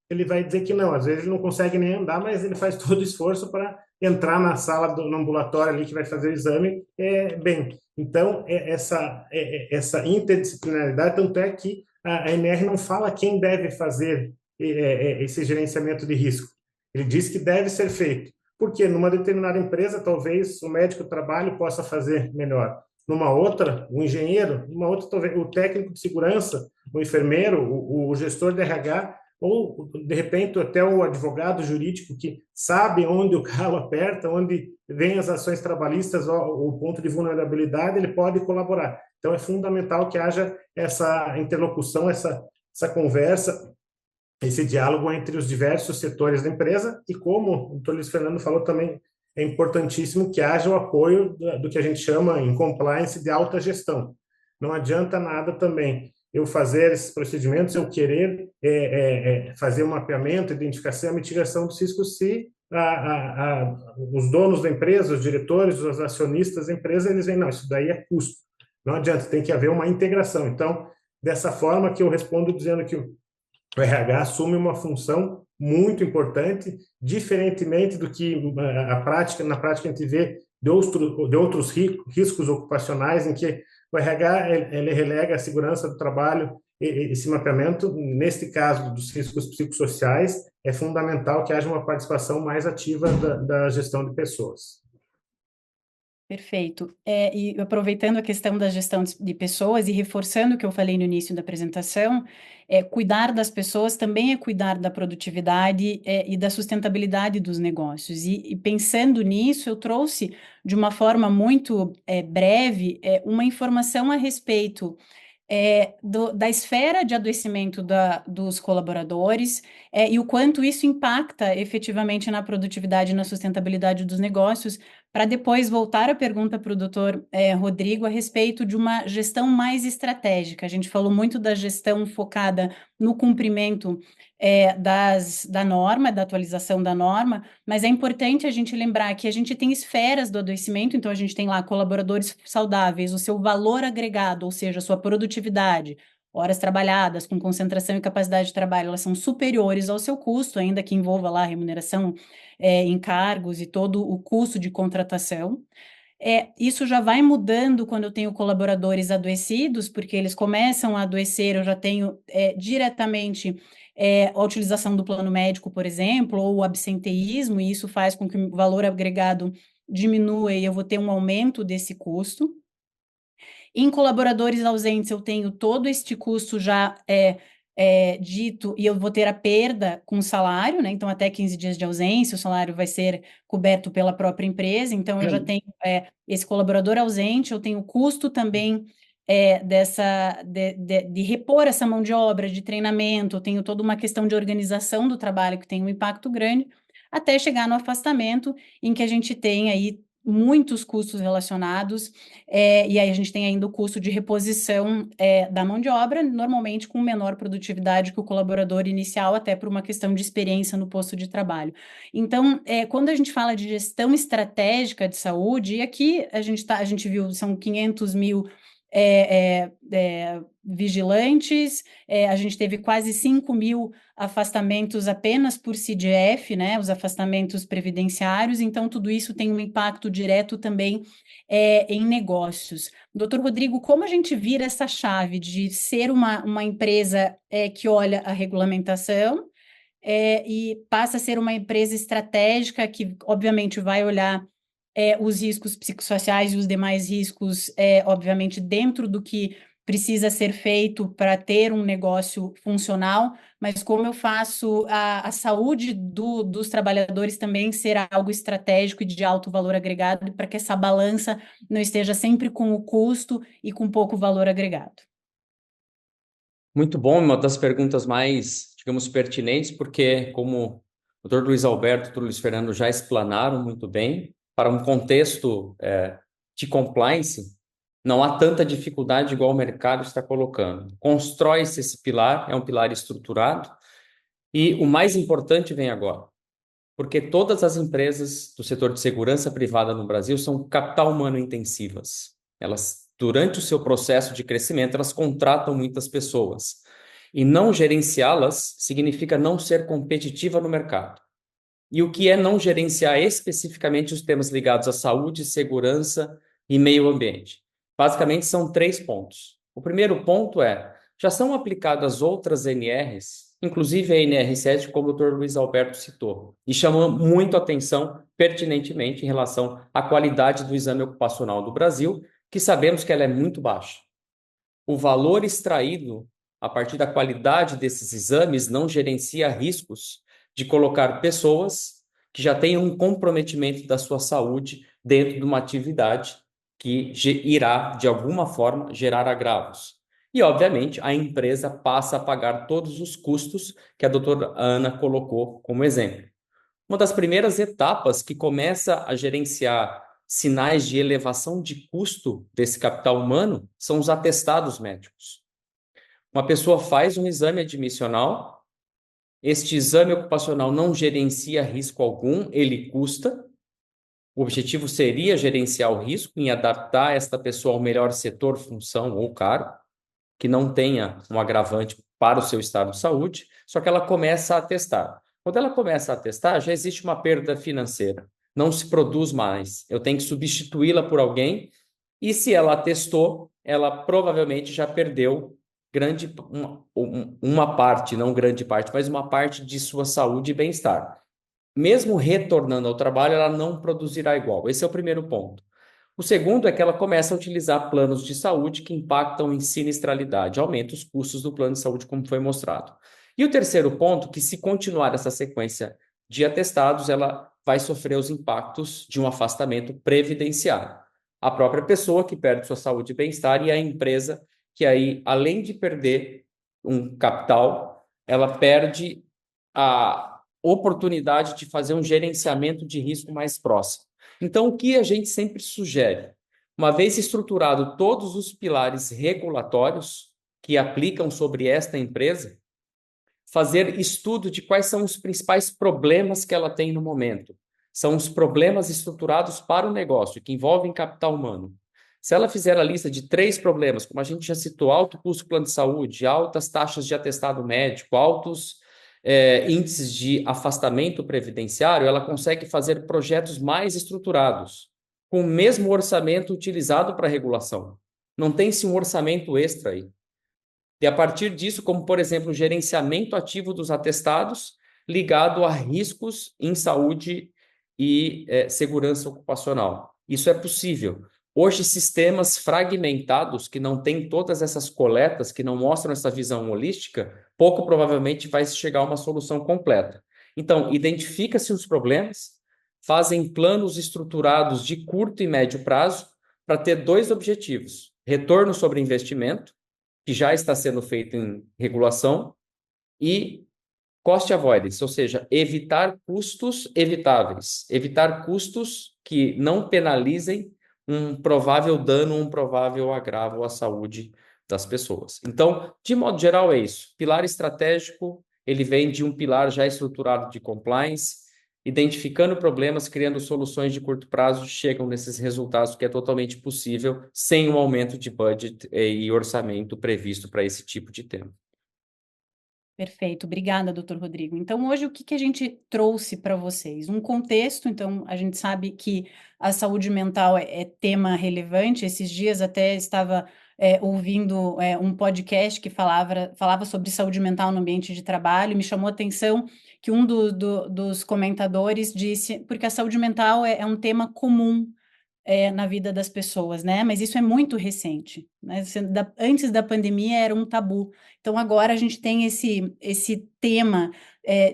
[SPEAKER 1] ele vai dizer que não, às vezes ele não consegue nem andar, mas ele faz todo o esforço para entrar na sala do ambulatório ali que vai fazer o exame bem. Então, essa interdisciplinaridade, tanto é que a NR não fala quem deve fazer esse gerenciamento de risco. Ele diz que deve ser feito. Porque numa determinada empresa, talvez o médico do trabalho possa fazer melhor. Numa outra, o engenheiro, numa outra, talvez o técnico de segurança, o enfermeiro, o gestor de RH, ou, de repente, até o advogado jurídico que sabe onde o calo aperta, onde vem as ações trabalhistas, o ponto de vulnerabilidade, ele pode colaborar. Então, é fundamental que haja essa interlocução, essa conversa, esse diálogo entre os diversos setores da empresa e, como o Dr. Luiz Fernando falou também, é importantíssimo que haja o apoio do que a gente chama em compliance de alta gestão. Não adianta nada também eu fazer esses procedimentos, eu querer fazer um mapeamento, identificação e mitigação dos riscos se os donos da empresa, os diretores, os acionistas da empresa, eles veem, não, isso daí é custo. Não adianta, tem que haver uma integração. Então, dessa forma que eu respondo dizendo que o RH assume uma função muito importante, diferentemente do que na prática a gente vê de outros riscos ocupacionais, em que o RH ele relega a segurança do trabalho, esse mapeamento. Neste caso dos riscos psicossociais, é fundamental que haja uma participação mais ativa da gestão de pessoas.
[SPEAKER 3] Perfeito. E aproveitando a questão da gestão de pessoas e reforçando o que eu falei no início da apresentação, cuidar das pessoas também é cuidar da produtividade e da sustentabilidade dos negócios. E pensando nisso, eu trouxe de uma forma muito breve uma informação a respeito da esfera de adoecimento dos colaboradores e o quanto isso impacta efetivamente na produtividade e na sustentabilidade dos negócios, para depois voltar a pergunta para o doutor Rodrigo a respeito de uma gestão mais estratégica. A gente falou muito da gestão focada no cumprimento da norma, da atualização da norma, mas é importante a gente lembrar que a gente tem esferas do adoecimento, então a gente tem lá colaboradores saudáveis, o seu valor agregado, ou seja, a sua produtividade, horas trabalhadas, com concentração e capacidade de trabalho, elas são superiores ao seu custo, ainda que envolva lá a remuneração, encargos e todo o custo de contratação. Isso já vai mudando quando eu tenho colaboradores adoecidos, porque eles começam a adoecer, eu já tenho diretamente a utilização do plano médico, por exemplo, ou o absenteísmo, e isso faz com que o valor agregado diminua e eu vou ter um aumento desse custo. Em colaboradores ausentes, eu tenho todo este custo já dito, e eu vou ter a perda com o salário, né? Então, até 15 dias de ausência, o salário vai ser coberto pela própria empresa. Então, eu já tenho esse colaborador ausente, eu tenho o custo também de repor essa mão de obra, de treinamento, eu tenho toda uma questão de organização do trabalho que tem um impacto grande, até chegar no afastamento, em que a gente tem aí muitos custos relacionados, e aí a gente tem ainda o custo de reposição da mão de obra, normalmente com menor produtividade que o colaborador inicial, até por uma questão de experiência no posto de trabalho. Então, quando a gente fala de gestão estratégica de saúde, e aqui a gente viu, são 500 mil vigilantes, a gente teve quase 5 mil afastamentos apenas por CDF, né, os afastamentos previdenciários, então tudo isso tem um impacto direto também em negócios. Doutor Rodrigo, como a gente vira essa chave de ser uma empresa que olha a regulamentação e passa a ser uma empresa estratégica que, obviamente, vai olhar os riscos psicossociais e os demais riscos, obviamente, dentro do que precisa ser feito para ter um negócio funcional, mas como eu faço a saúde dos trabalhadores também ser algo estratégico e de alto valor agregado, para que essa balança não esteja sempre com o custo e com pouco valor agregado.
[SPEAKER 5] Muito bom, uma das perguntas mais, digamos, pertinentes, porque como o Dr. Luiz Alberto e o Dr. Luiz Fernando já explanaram muito bem, para um contexto de compliance, não há tanta dificuldade igual o mercado está colocando. Constrói-se esse pilar, é um pilar estruturado, e o mais importante vem agora, porque todas as empresas do setor de segurança privada no Brasil são capital humano intensivas. Elas, durante o seu processo de crescimento, elas contratam muitas pessoas. E não gerenciá-las significa não ser competitiva no mercado. E o que é não gerenciar especificamente os temas ligados à saúde, segurança e meio ambiente? Basicamente, são 3 pontos. O primeiro ponto já são aplicadas outras NRs, inclusive a NR7, como o Dr. Luiz Alberto citou, e chamou muito atenção, pertinentemente, em relação à qualidade do exame ocupacional do Brasil, que sabemos que ela é muito baixa. O valor extraído a partir da qualidade desses exames não gerencia riscos de colocar pessoas que já tenham um comprometimento da sua saúde dentro de uma atividade que irá, de alguma forma, gerar agravos. E, obviamente, a empresa passa a pagar todos os custos que a doutora Ana colocou como exemplo. Uma das primeiras etapas que começa a gerenciar sinais de elevação de custo desse capital humano são os atestados médicos. Uma pessoa faz um exame admissional, este exame ocupacional não gerencia risco algum, ele custa. O objetivo seria gerenciar o risco em adaptar esta pessoa ao melhor setor, função ou cargo, que não tenha um agravante para o seu estado de saúde, só que ela começa a atestar. Quando ela começa a atestar, já existe uma perda financeira. Não se produz mais. Eu tenho que substituí-la por alguém, e se ela atestou, ela provavelmente já perdeu uma parte, não grande parte, mas uma parte de sua saúde e bem-estar. Mesmo retornando ao trabalho, ela não produzirá igual. Esse é o primeiro ponto. O segundo é que ela começa a utilizar planos de saúde que impactam em sinistralidade, aumenta os custos do plano de saúde, como foi mostrado. E o terceiro ponto, que se continuar essa sequência de atestados, ela vai sofrer os impactos de um afastamento previdenciário. A própria pessoa que perde sua saúde e bem-estar e a empresa que aí, além de perder um capital, ela perde a oportunidade de fazer um gerenciamento de risco mais próximo. Então, o que a gente sempre sugere? Uma vez estruturado todos os pilares regulatórios que aplicam sobre esta empresa, fazer estudo de quais são os principais problemas que ela tem no momento. São os problemas estruturados para o negócio, que envolvem capital humano. Se ela fizer a lista de 3 problemas, como a gente já citou, alto custo do plano de saúde, altas taxas de atestado médico, altos índices de afastamento previdenciário, ela consegue fazer projetos mais estruturados, com o mesmo orçamento utilizado para a regulação. Não tem-se um orçamento extra aí. E a partir disso, como por exemplo, o gerenciamento ativo dos atestados ligado a riscos em saúde e segurança ocupacional. Isso é possível. Hoje, sistemas fragmentados, que não têm todas essas coletas, que não mostram essa visão holística, pouco provavelmente vai chegar a uma solução completa. Então, identifica-se os problemas, fazem planos estruturados de curto e médio prazo para ter 2 objetivos: retorno sobre investimento, que já está sendo feito em regulação, e cost avoidance, ou seja, evitar custos evitáveis, evitar custos que não penalizem um provável dano, um provável agravo à saúde das pessoas. Então, de modo geral, é isso. Pilar estratégico, ele vem de um pilar já estruturado de compliance, identificando problemas, criando soluções de curto prazo, chegam nesses resultados, que é totalmente possível sem um aumento de budget e orçamento previsto para esse tipo de tema.
[SPEAKER 3] Perfeito, obrigada, doutor Rodrigo. Então, hoje, o que a gente trouxe para vocês? Um contexto, então, a gente sabe que a saúde mental é tema relevante. Esses dias até estava ouvindo um podcast que falava sobre saúde mental no ambiente de trabalho, e me chamou a atenção que um dos comentadores disse, porque a saúde mental é um tema comum na vida das pessoas, né? Mas isso é muito recente, né? Antes da pandemia era um tabu. Então agora a gente tem esse tema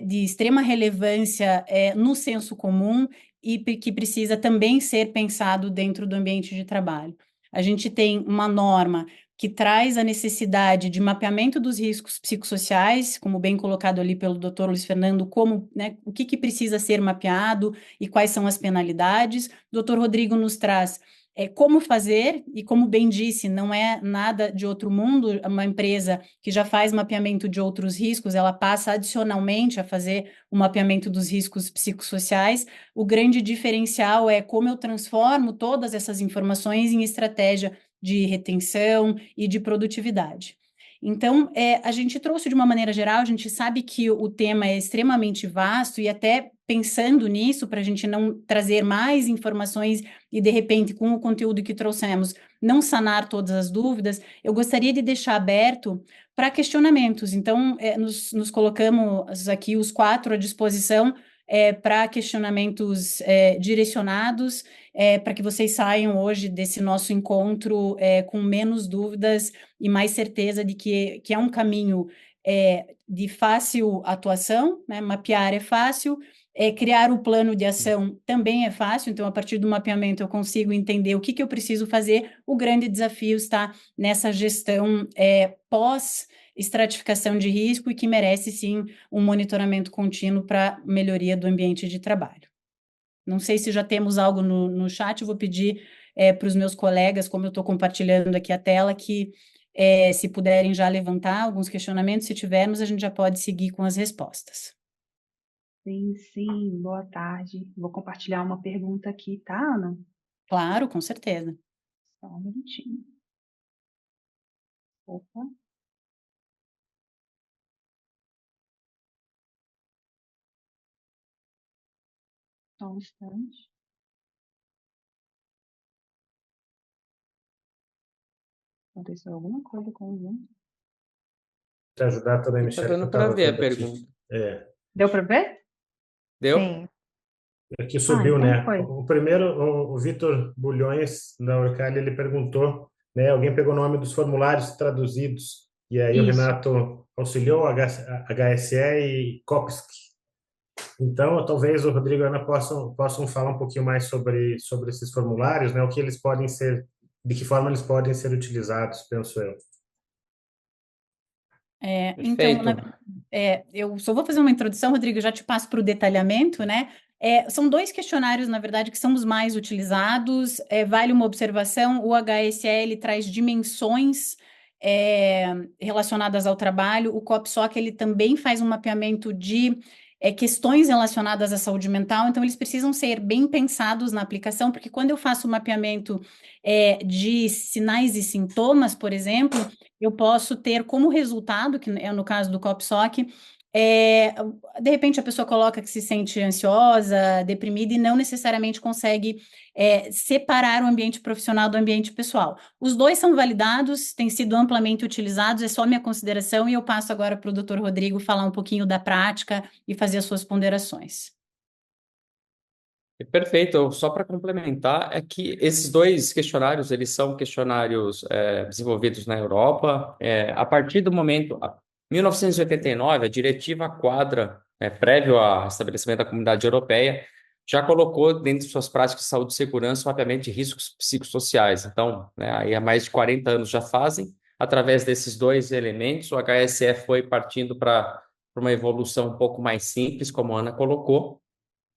[SPEAKER 3] de extrema relevância no senso comum e que precisa também ser pensado dentro do ambiente de trabalho. A gente tem uma norma que traz a necessidade de mapeamento dos riscos psicossociais, como bem colocado ali pelo Dr. Luiz Fernando, como, né, o que precisa ser mapeado e quais são as penalidades. O Dr. Rodrigo nos traz como fazer, e como bem disse, não é nada de outro mundo. Uma empresa que já faz mapeamento de outros riscos, ela passa adicionalmente a fazer o mapeamento dos riscos psicossociais. O grande diferencial é como eu transformo todas essas informações em estratégia de retenção e de produtividade. Então, a gente trouxe de uma maneira geral, a gente sabe que o tema é extremamente vasto, e até pensando nisso, para a gente não trazer mais informações e, de repente, com o conteúdo que trouxemos, não sanar todas as dúvidas, eu gostaria de deixar aberto para questionamentos. Então, nos colocamos aqui os 4 à disposição para questionamentos direcionados, para que vocês saiam hoje desse nosso encontro com menos dúvidas e mais certeza de que é um caminho de fácil atuação, né? Mapear é fácil, criar o plano de ação também é fácil. Então, a partir do mapeamento, eu consigo entender o que eu preciso fazer. O grande desafio está nessa gestão pós-estratificação de risco, e que merece, sim, um monitoramento contínuo para melhoria do ambiente de trabalho. Não sei se já temos algo no chat. Eu vou pedir para os meus colegas, como eu estou compartilhando aqui a tela, que se puderem já levantar alguns questionamentos. Se tivermos, a gente já pode seguir com as respostas.
[SPEAKER 6] Sim, boa tarde. Vou compartilhar uma pergunta aqui, tá, Ana?
[SPEAKER 3] Claro, com certeza.
[SPEAKER 6] Só um minutinho. Opa. Só um instante. Aconteceu alguma coisa com o Zoom?
[SPEAKER 1] Te ajudar também,
[SPEAKER 5] Está
[SPEAKER 1] Michele,
[SPEAKER 5] dando
[SPEAKER 1] que eu
[SPEAKER 5] para
[SPEAKER 1] estava
[SPEAKER 5] ver a
[SPEAKER 1] vendo aqui.
[SPEAKER 5] pergunta.
[SPEAKER 6] Deu para ver?
[SPEAKER 5] Deu?
[SPEAKER 2] Sim.
[SPEAKER 1] Aqui subiu,
[SPEAKER 6] então
[SPEAKER 1] né?
[SPEAKER 6] foi.
[SPEAKER 1] O primeiro, o Vitor Bulhões, da Orcali, ele perguntou, né? Alguém pegou o nome dos formulários traduzidos, e aí o
[SPEAKER 6] Isso.
[SPEAKER 1] Renato auxiliou, HSE e COPSC. Então, talvez o Rodrigo e a Ana possam falar um pouquinho mais sobre esses formulários, né? O que eles podem ser, de que forma eles podem ser utilizados, penso eu.
[SPEAKER 3] Então,
[SPEAKER 5] Perfeito.
[SPEAKER 3] eu só vou fazer uma introdução, Rodrigo, já te passo para o detalhamento, né? São 2 questionários, na verdade, que são os mais utilizados. Vale uma observação: o HSE traz dimensões relacionadas ao trabalho. O COPSOC ele também faz um mapeamento de questões relacionadas à saúde mental, então eles precisam ser bem pensados na aplicação, porque quando eu faço o mapeamento de sinais e sintomas, por exemplo, eu posso ter como resultado, que é no caso do COPSOC, de repente a pessoa coloca que se sente ansiosa, deprimida e não necessariamente consegue separar o ambiente profissional do ambiente pessoal. Os dois são validados, têm sido amplamente utilizados, é só minha consideração, e eu passo agora para o Dr. Rodrigo falar um pouquinho da prática e fazer as suas ponderações.
[SPEAKER 5] Perfeito. Só para complementar, é que esses dois questionários, eles são questionários desenvolvidos na Europa. A partir do momento, 1989, a diretiva quadra, prévio ao estabelecimento da Comunidade Europeia, já colocou dentro de suas práticas de saúde e segurança o mapeamento de riscos psicossociais. Então, aí há mais de 40 anos já fazem. Através desses dois elementos, o HSE foi partindo para uma evolução um pouco mais simples, como a Ana colocou,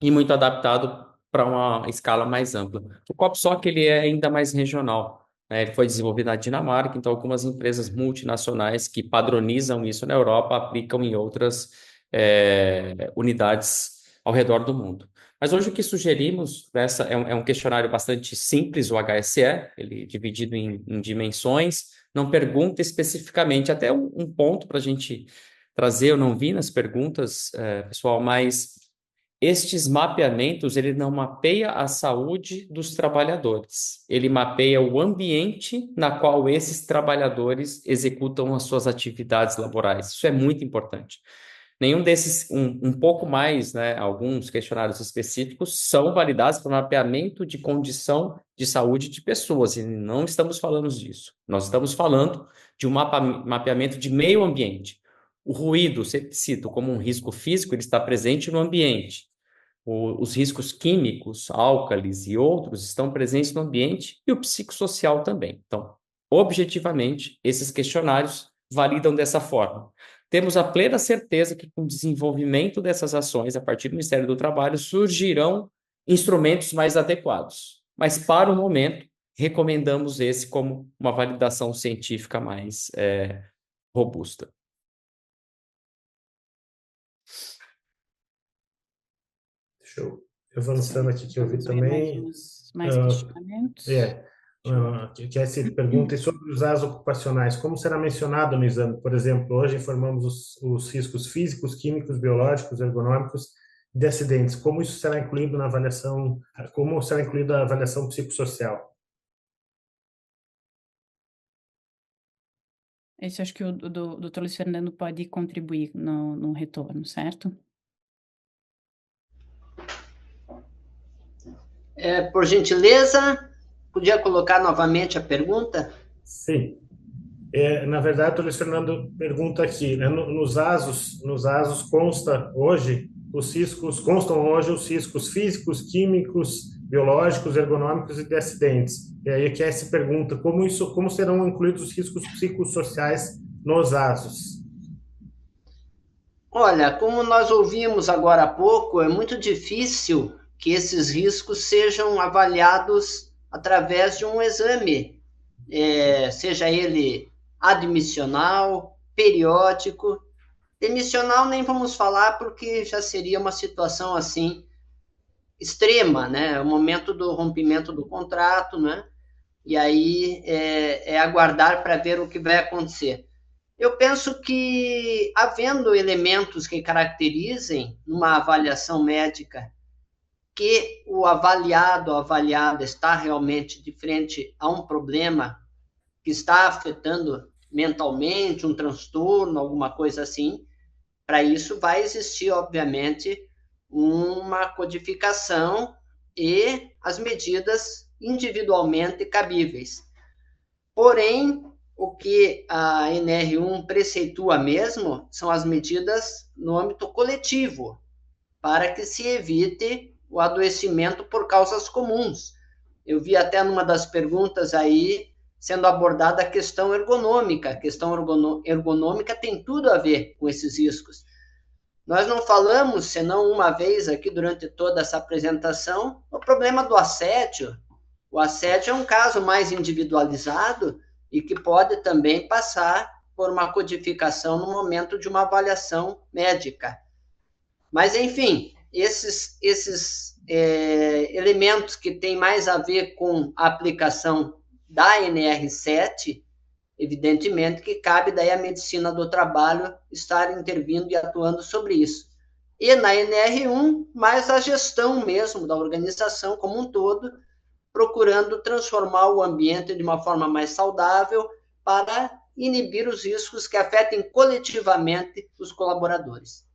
[SPEAKER 5] e muito adaptado para uma escala mais ampla. O COPSOC ele é ainda mais regional, né? Ele foi desenvolvido na Dinamarca, então algumas empresas multinacionais que padronizam isso na Europa aplicam em outras unidades ao redor do mundo. Mas hoje o que sugerimos, é um questionário bastante simples, o HSE, ele é dividido em dimensões, não pergunta especificamente, até um ponto para a gente trazer, eu não vi nas perguntas, pessoal, mas estes mapeamentos, ele não mapeia a saúde dos trabalhadores, ele mapeia o ambiente na qual esses trabalhadores executam as suas atividades laborais. Isso é muito importante. Nenhum desses, um pouco mais, né, alguns questionários específicos são validados para mapeamento de condição de saúde de pessoas, e não estamos falando disso. Nós estamos falando de um mapeamento de meio ambiente. O ruído, sempre cito como um risco físico, ele está presente no ambiente. Os riscos químicos, álcalis e outros estão presentes no ambiente e o psicossocial também. Então, objetivamente, esses questionários validam dessa forma. Temos a plena certeza que com o desenvolvimento dessas ações, a partir do Ministério do Trabalho, surgirão instrumentos mais adequados. Mas, para o momento, recomendamos esse como uma validação científica mais robusta.
[SPEAKER 1] Show. Avançando aqui, que eu vi também.
[SPEAKER 3] Mais questionamentos.
[SPEAKER 1] Que essa pergunta é sobre os dados ocupacionais. Como será mencionado no exame? Por exemplo, hoje informamos os riscos físicos, químicos, biológicos, ergonômicos de acidentes. Como isso será incluído na avaliação? Como será incluída a avaliação psicossocial?
[SPEAKER 3] Isso acho que o Dr. Luiz Fernando pode contribuir no retorno, certo?
[SPEAKER 4] Por gentileza, podia colocar novamente a pergunta?
[SPEAKER 1] Sim. Na verdade, o Luiz Fernando pergunta aqui, né, nos ASOS constam hoje os riscos físicos, químicos, biológicos, ergonômicos e de acidentes. E aí que se pergunta como serão incluídos os riscos psicossociais nos ASOS?
[SPEAKER 4] Olha, como nós ouvimos agora há pouco, é muito difícil que esses riscos sejam avaliados através de um exame, seja ele admissional, periódico. Demissional nem vamos falar, porque já seria uma situação assim extrema, né? O momento do rompimento do contrato, né? E aí aguardar para ver o que vai acontecer. Eu penso que, havendo elementos que caracterizem numa avaliação médica que o avaliado ou avaliada está realmente de frente a um problema que está afetando mentalmente, um transtorno, alguma coisa assim, para isso vai existir, obviamente, uma codificação e as medidas individualmente cabíveis. Porém, o que a NR1 preceitua mesmo são as medidas no âmbito coletivo, para que se evite o adoecimento por causas comuns. Eu vi até numa das perguntas aí sendo abordada a questão ergonômica. A questão ergonômica tem tudo a ver com esses riscos. Nós não falamos, senão uma vez aqui durante toda essa apresentação, o problema do assédio. O assédio é um caso mais individualizado e que pode também passar por uma codificação no momento de uma avaliação médica. Mas, enfim, esses elementos que têm mais a ver com a aplicação da NR7, evidentemente que cabe daí a medicina do trabalho estar intervindo e atuando sobre isso. E na NR1, mais a gestão mesmo da organização como um todo, procurando transformar o ambiente de uma forma mais saudável para inibir os riscos que afetem coletivamente os colaboradores.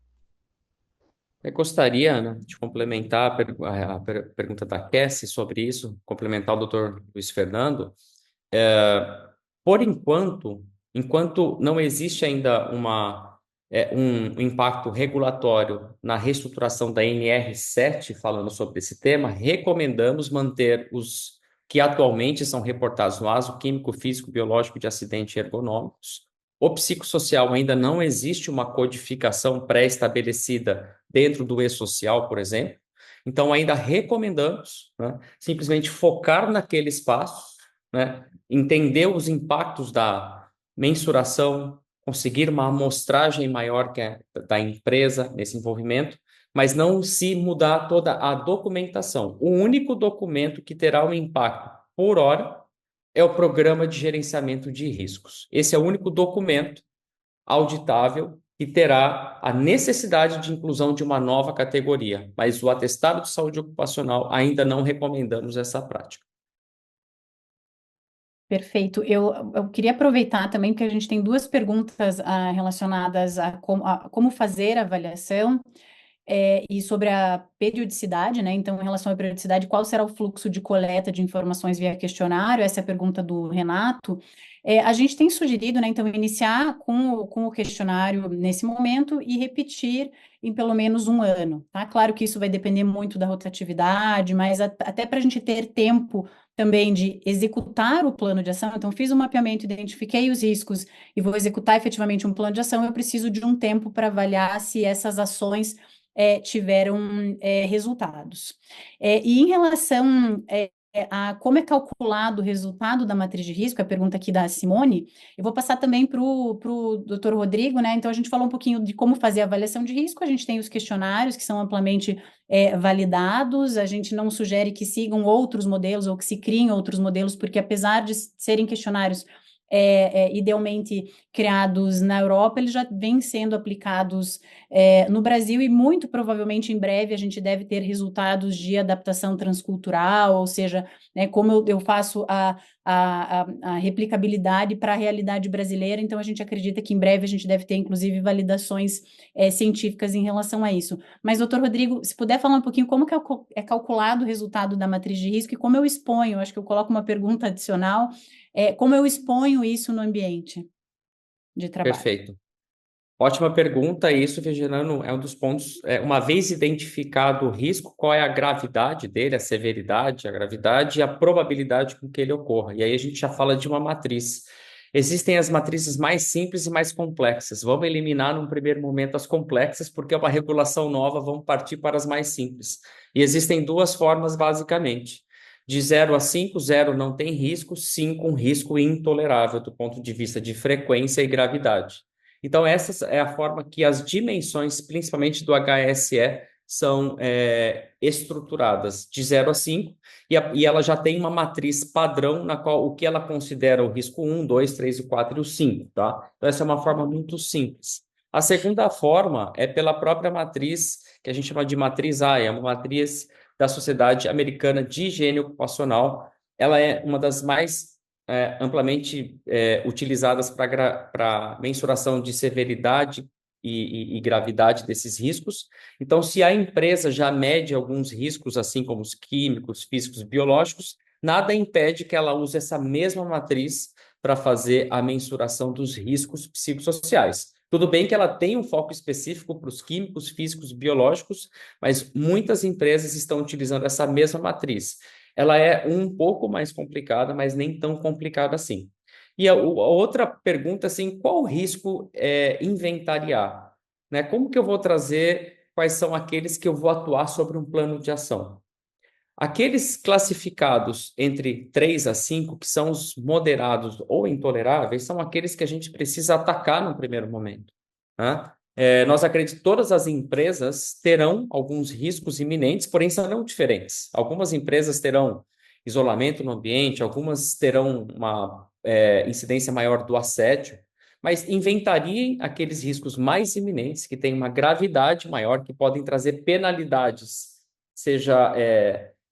[SPEAKER 5] Eu gostaria, Ana, de complementar a pergunta da Cassie sobre isso, complementar o Dr. Luiz Fernando. Por enquanto não existe ainda um impacto regulatório na reestruturação da NR7, falando sobre esse tema, recomendamos manter os que atualmente são reportados no ASO Químico, Físico, Biológico de Acidente e Ergonômicos. O psicossocial ainda não existe uma codificação pré-estabelecida dentro do e-social, por exemplo. Então, ainda recomendamos, né, simplesmente focar naquele espaço, né, entender os impactos da mensuração, conseguir uma amostragem maior da empresa nesse envolvimento, mas não se mudar toda a documentação. O único documento que terá um impacto por hora é o Programa de Gerenciamento de Riscos. Esse é o único documento auditável que terá a necessidade de inclusão de uma nova categoria, mas o atestado de saúde ocupacional ainda não recomendamos essa prática.
[SPEAKER 3] Perfeito. Eu queria aproveitar também, porque a gente tem duas perguntas relacionadas a como fazer a avaliação e sobre a periodicidade, né? Então, em relação à periodicidade, qual será o fluxo de coleta de informações via questionário? Essa é a pergunta do Renato. A gente tem sugerido, né, então, iniciar com o questionário nesse momento e repetir em pelo menos um ano, tá? Claro que isso vai depender muito da rotatividade, mas até para a gente ter tempo também de executar o plano de ação. Então, fiz um mapeamento, identifiquei os riscos e vou executar efetivamente um plano de ação. Eu preciso de um tempo para avaliar se essas ações tiveram resultados. E em relação a como é calculado o resultado da matriz de risco, a pergunta aqui da Simone, eu vou passar também para o Dr. Rodrigo, né? Então, a gente falou um pouquinho de como fazer a avaliação de risco, a gente tem os questionários que são amplamente validados, a gente não sugere que sigam outros modelos ou que se criem outros modelos, porque apesar de serem questionários idealmente criados na Europa, eles já vêm sendo aplicados no Brasil e muito provavelmente em breve a gente deve ter resultados de adaptação transcultural, ou seja, né, como eu faço a replicabilidade para a realidade brasileira, então a gente acredita que em breve a gente deve ter inclusive validações científicas em relação a isso. Mas, doutor Rodrigo, se puder falar um pouquinho como que é calculado o resultado da matriz de risco e como eu exponho, acho que eu coloco uma pergunta adicional, como eu exponho isso no ambiente de trabalho?
[SPEAKER 5] Perfeito. Ótima pergunta. Isso, Virginiano, é um dos pontos. Uma vez identificado o risco, qual é a gravidade dele, a severidade, a gravidade e a probabilidade com que ele ocorra. E aí a gente já fala de uma matriz. Existem as matrizes mais simples e mais complexas. Vamos eliminar num primeiro momento as complexas, porque é uma regulação nova, vamos partir para as mais simples. E existem duas formas, basicamente. De 0 a 5, 0 não tem risco, 5 um risco intolerável do ponto de vista de frequência e gravidade. Então, essa é a forma que as dimensões, principalmente do HSE, são estruturadas de 0 a 5, e ela já tem uma matriz padrão na qual o que ela considera o risco 1, 2, 3, 4 e o 5, tá? Então, essa é uma forma muito simples. A segunda forma é pela própria matriz, que a gente chama de matriz AIA, é uma matriz da Sociedade Americana de Higiene Ocupacional. Ela é uma das mais amplamente utilizadas para mensuração de severidade e gravidade desses riscos. Então, se a empresa já mede alguns riscos, assim como os químicos, físicos, biológicos, nada impede que ela use essa mesma matriz para fazer a mensuração dos riscos psicossociais. Tudo bem que ela tem um foco específico para os químicos, físicos, biológicos, mas muitas empresas estão utilizando essa mesma matriz. Ela é um pouco mais complicada, mas nem tão complicada assim. E a outra pergunta, assim, qual o risco inventariar? Né? Como que eu vou trazer quais são aqueles que eu vou atuar sobre um plano de ação? Aqueles classificados entre 3 a 5, que são os moderados ou intoleráveis, são aqueles que a gente precisa atacar no primeiro momento. Né? Nós acreditamos que todas as empresas terão alguns riscos iminentes, porém serão diferentes. Algumas empresas terão isolamento no ambiente, algumas terão uma incidência maior do assédio, mas inventariem aqueles riscos mais iminentes, que têm uma gravidade maior, que podem trazer penalidades, seja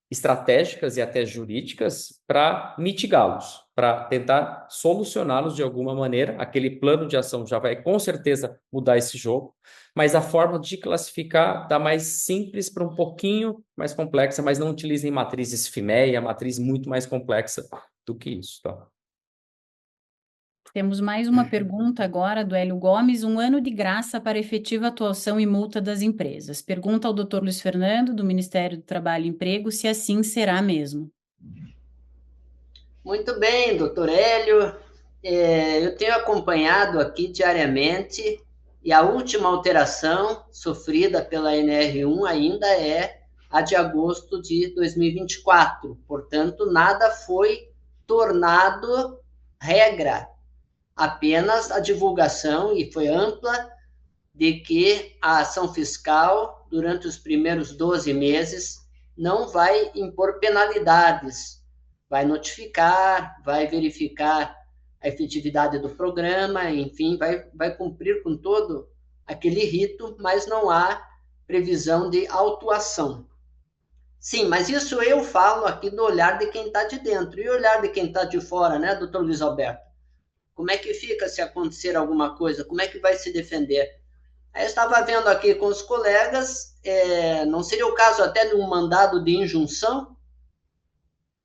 [SPEAKER 5] estratégicas e até jurídicas, para mitigá-los, para tentar solucioná-los de alguma maneira. Aquele plano de ação já vai com certeza mudar esse jogo, mas a forma de classificar da mais simples para um pouquinho mais complexa, mas não utilizem matrizes FIMEA, matriz muito mais complexa do que isso, tá?
[SPEAKER 3] Temos mais uma pergunta agora do Hélio Gomes. 1 ano de graça para efetiva atuação e multa das empresas. Pergunta ao Dr. Luiz Fernando, do Ministério do Trabalho e Emprego, se assim será mesmo.
[SPEAKER 4] Muito bem, doutor Hélio. Eu tenho acompanhado aqui diariamente e a última alteração sofrida pela NR1 ainda é a de agosto de 2024. Portanto, nada foi tornado regra, apenas a divulgação, e foi ampla, de que a ação fiscal, durante os primeiros 12 meses, não vai impor penalidades, vai notificar, vai verificar a efetividade do programa, enfim, vai cumprir com todo aquele rito, mas não há previsão de autuação. Sim, mas isso eu falo aqui do olhar de quem está de dentro. E o olhar de quem está de fora, né, doutor Luiz Alberto? Como é que fica se acontecer alguma coisa? Como é que vai se defender? Aí eu estava vendo aqui com os colegas, não seria o caso até de um mandado de injunção,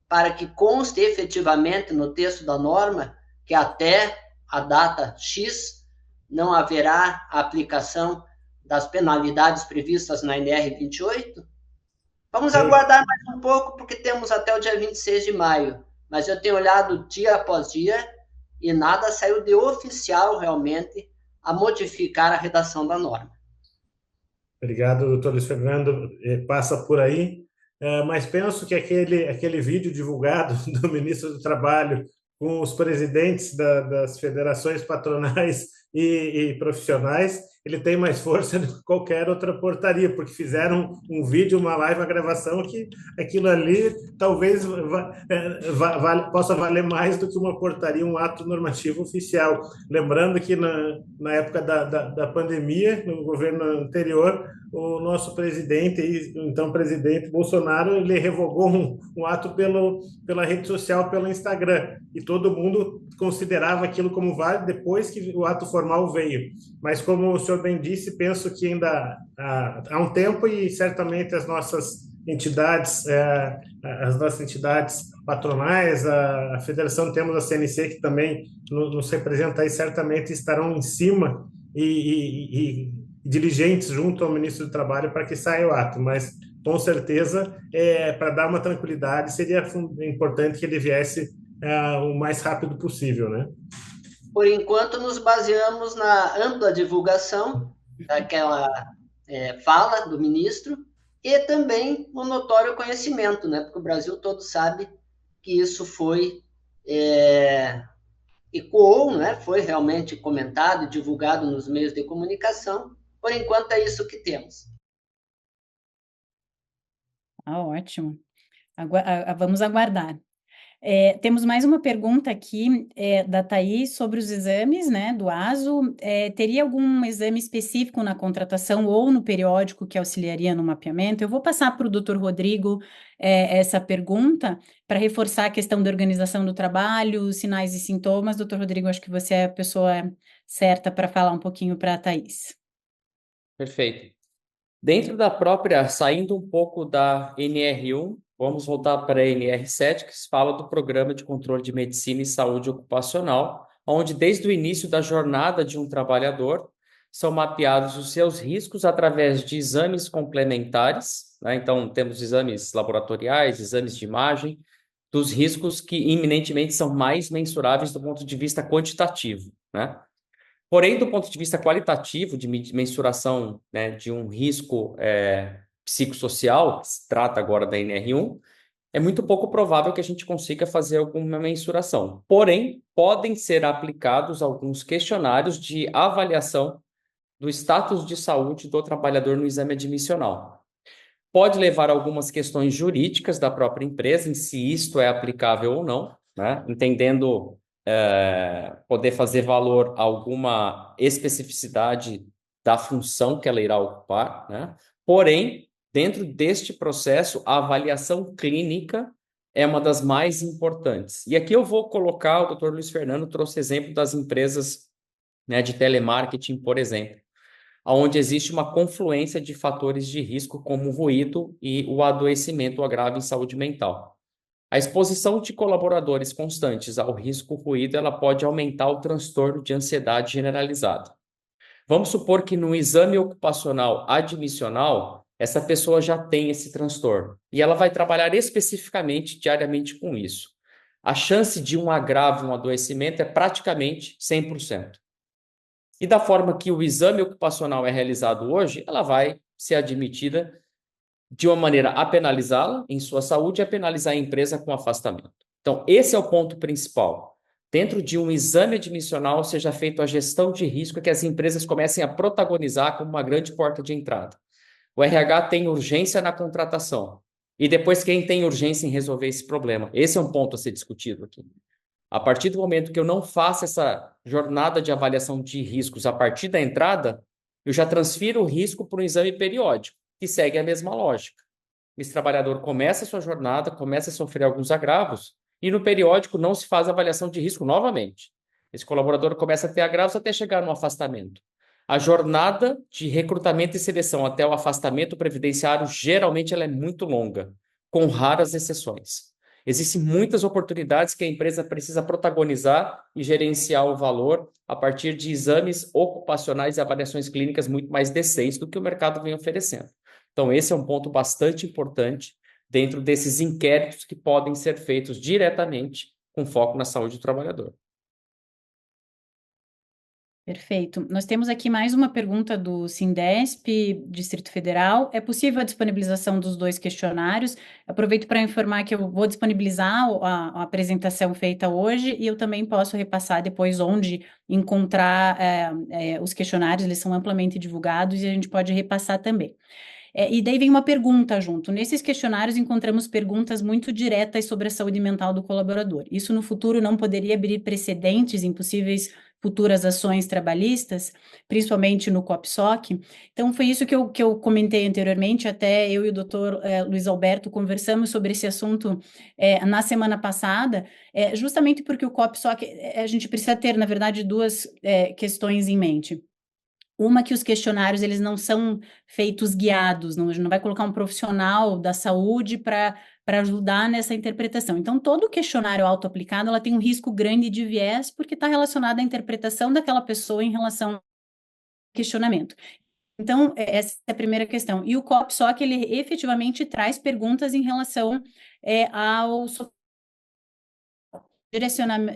[SPEAKER 4] para que conste efetivamente no texto da norma que até a data X não haverá a aplicação das penalidades previstas na NR 28? Vamos aguardar mais um pouco, porque temos até o dia 26 de maio. Mas eu tenho olhado dia após dia e nada saiu de oficial, realmente, a modificar a redação da norma.
[SPEAKER 1] Obrigado, doutor Luiz Fernando. Passa por aí, mas penso que aquele vídeo divulgado do ministro do Trabalho com os presidentes das federações patronais e profissionais, ele tem mais força do que qualquer outra portaria, porque fizeram um vídeo, uma live, uma gravação, que aquilo ali talvez possa valer mais do que uma portaria, um ato normativo oficial. Lembrando que na época da pandemia, no governo anterior, o nosso presidente, então presidente Bolsonaro, ele revogou um ato pela rede social, pelo Instagram, e todo mundo considerava aquilo como válido depois que o ato formal veio. Mas, como o senhor bem disse, penso que ainda há um tempo, e certamente as nossas entidades patronais, a federação, temos a CNC, que também nos representa aí, certamente estarão em cima e diligentes junto ao ministro do Trabalho para que saia o ato, mas com certeza, para dar uma tranquilidade, seria importante que ele viesse o mais rápido possível, né?
[SPEAKER 4] Por enquanto, nos baseamos na ampla divulgação daquela fala do ministro e também no notório conhecimento, né? Porque o Brasil todo sabe que isso ecoou, né? Foi realmente comentado e divulgado nos meios de comunicação. Por enquanto, é isso que temos.
[SPEAKER 3] Ótimo. Vamos aguardar. Temos mais uma pergunta aqui da Thaís sobre os exames, né, do ASO. Teria algum exame específico na contratação ou no periódico que auxiliaria no mapeamento? Eu vou passar para o Dr. Rodrigo essa pergunta para reforçar a questão da organização do trabalho, sinais e sintomas. Dr. Rodrigo, acho que você é a pessoa certa para falar um pouquinho para a Thaís.
[SPEAKER 5] Perfeito. Dentro da própria, saindo um pouco da NR1, vamos voltar para a NR7, que fala do Programa de Controle de Medicina e Saúde Ocupacional, onde desde o início da jornada de um trabalhador são mapeados os seus riscos através de exames complementares, né? Então, temos exames laboratoriais, exames de imagem, dos riscos que iminentemente são mais mensuráveis do ponto de vista quantitativo, né? Porém, do ponto de vista qualitativo, de mensuração, né, de um risco psicossocial, que se trata agora da NR1, é muito pouco provável que a gente consiga fazer alguma mensuração. Porém, podem ser aplicados alguns questionários de avaliação do status de saúde do trabalhador no exame admissional. Pode levar a algumas questões jurídicas da própria empresa, em se isto é aplicável ou não, né? Entendendo poder fazer valor a alguma especificidade da função que ela irá ocupar, né? Porém, dentro deste processo, a avaliação clínica é uma das mais importantes. E aqui eu vou colocar, o Dr. Luiz Fernando trouxe exemplo das empresas, né, de telemarketing, por exemplo, onde existe uma confluência de fatores de risco como o ruído e o adoecimento, o agravo em saúde mental. A exposição de colaboradores constantes ao risco ruído, ela pode aumentar o transtorno de ansiedade generalizada. Vamos supor que no exame ocupacional admissional, essa pessoa já tem esse transtorno e ela vai trabalhar especificamente diariamente com isso. A chance de um agravo, um adoecimento é praticamente 100%. E da forma que o exame ocupacional é realizado hoje, ela vai ser admitida de uma maneira a penalizá-la em sua saúde e a penalizar a empresa com afastamento. Então, esse é o ponto principal. Dentro de um exame admissional, seja feita a gestão de risco, que as empresas comecem a protagonizar como uma grande porta de entrada. O RH tem urgência na contratação. E depois, quem tem urgência em resolver esse problema? Esse é um ponto a ser discutido aqui. A partir do momento que eu não faço essa jornada de avaliação de riscos a partir da entrada, eu já transfiro o risco para um exame periódico, que segue a mesma lógica. Esse trabalhador começa a sua jornada, começa a sofrer alguns agravos, e no periódico não se faz avaliação de risco novamente. Esse colaborador começa a ter agravos até chegar no afastamento. A jornada de recrutamento e seleção até o afastamento previdenciário, geralmente ela é muito longa, com raras exceções. Existem muitas oportunidades que a empresa precisa protagonizar e gerenciar o valor a partir de exames ocupacionais e avaliações clínicas muito mais decentes do que o mercado vem oferecendo. Então, esse é um ponto bastante importante dentro desses inquéritos que podem ser feitos diretamente com foco na saúde do trabalhador.
[SPEAKER 3] Perfeito. Nós temos aqui mais uma pergunta do Sindesp, Distrito Federal. É possível a disponibilização dos 2 questionários? Aproveito para informar que eu vou disponibilizar a apresentação feita hoje e eu também posso repassar depois onde encontrar os questionários, eles são amplamente divulgados e a gente pode repassar também. E daí vem uma pergunta junto. Nesses questionários encontramos perguntas muito diretas sobre a saúde mental do colaborador. Isso no futuro não poderia abrir precedentes em possíveis futuras ações trabalhistas, principalmente no COPSOC. Então, foi isso que eu comentei anteriormente, até eu e o doutor Luiz Alberto conversamos sobre esse assunto na semana passada, justamente porque o COPSOC, a gente precisa ter, na verdade, 2 questões em mente. Uma, que os questionários eles não são feitos guiados, não, a gente não vai colocar um profissional da saúde para ajudar nessa interpretação. Então, todo questionário autoaplicado ela tem um risco grande de viés, porque está relacionado à interpretação daquela pessoa em relação ao questionamento. Então, essa é a primeira questão. E o COPSOC, ele efetivamente traz perguntas em relação ao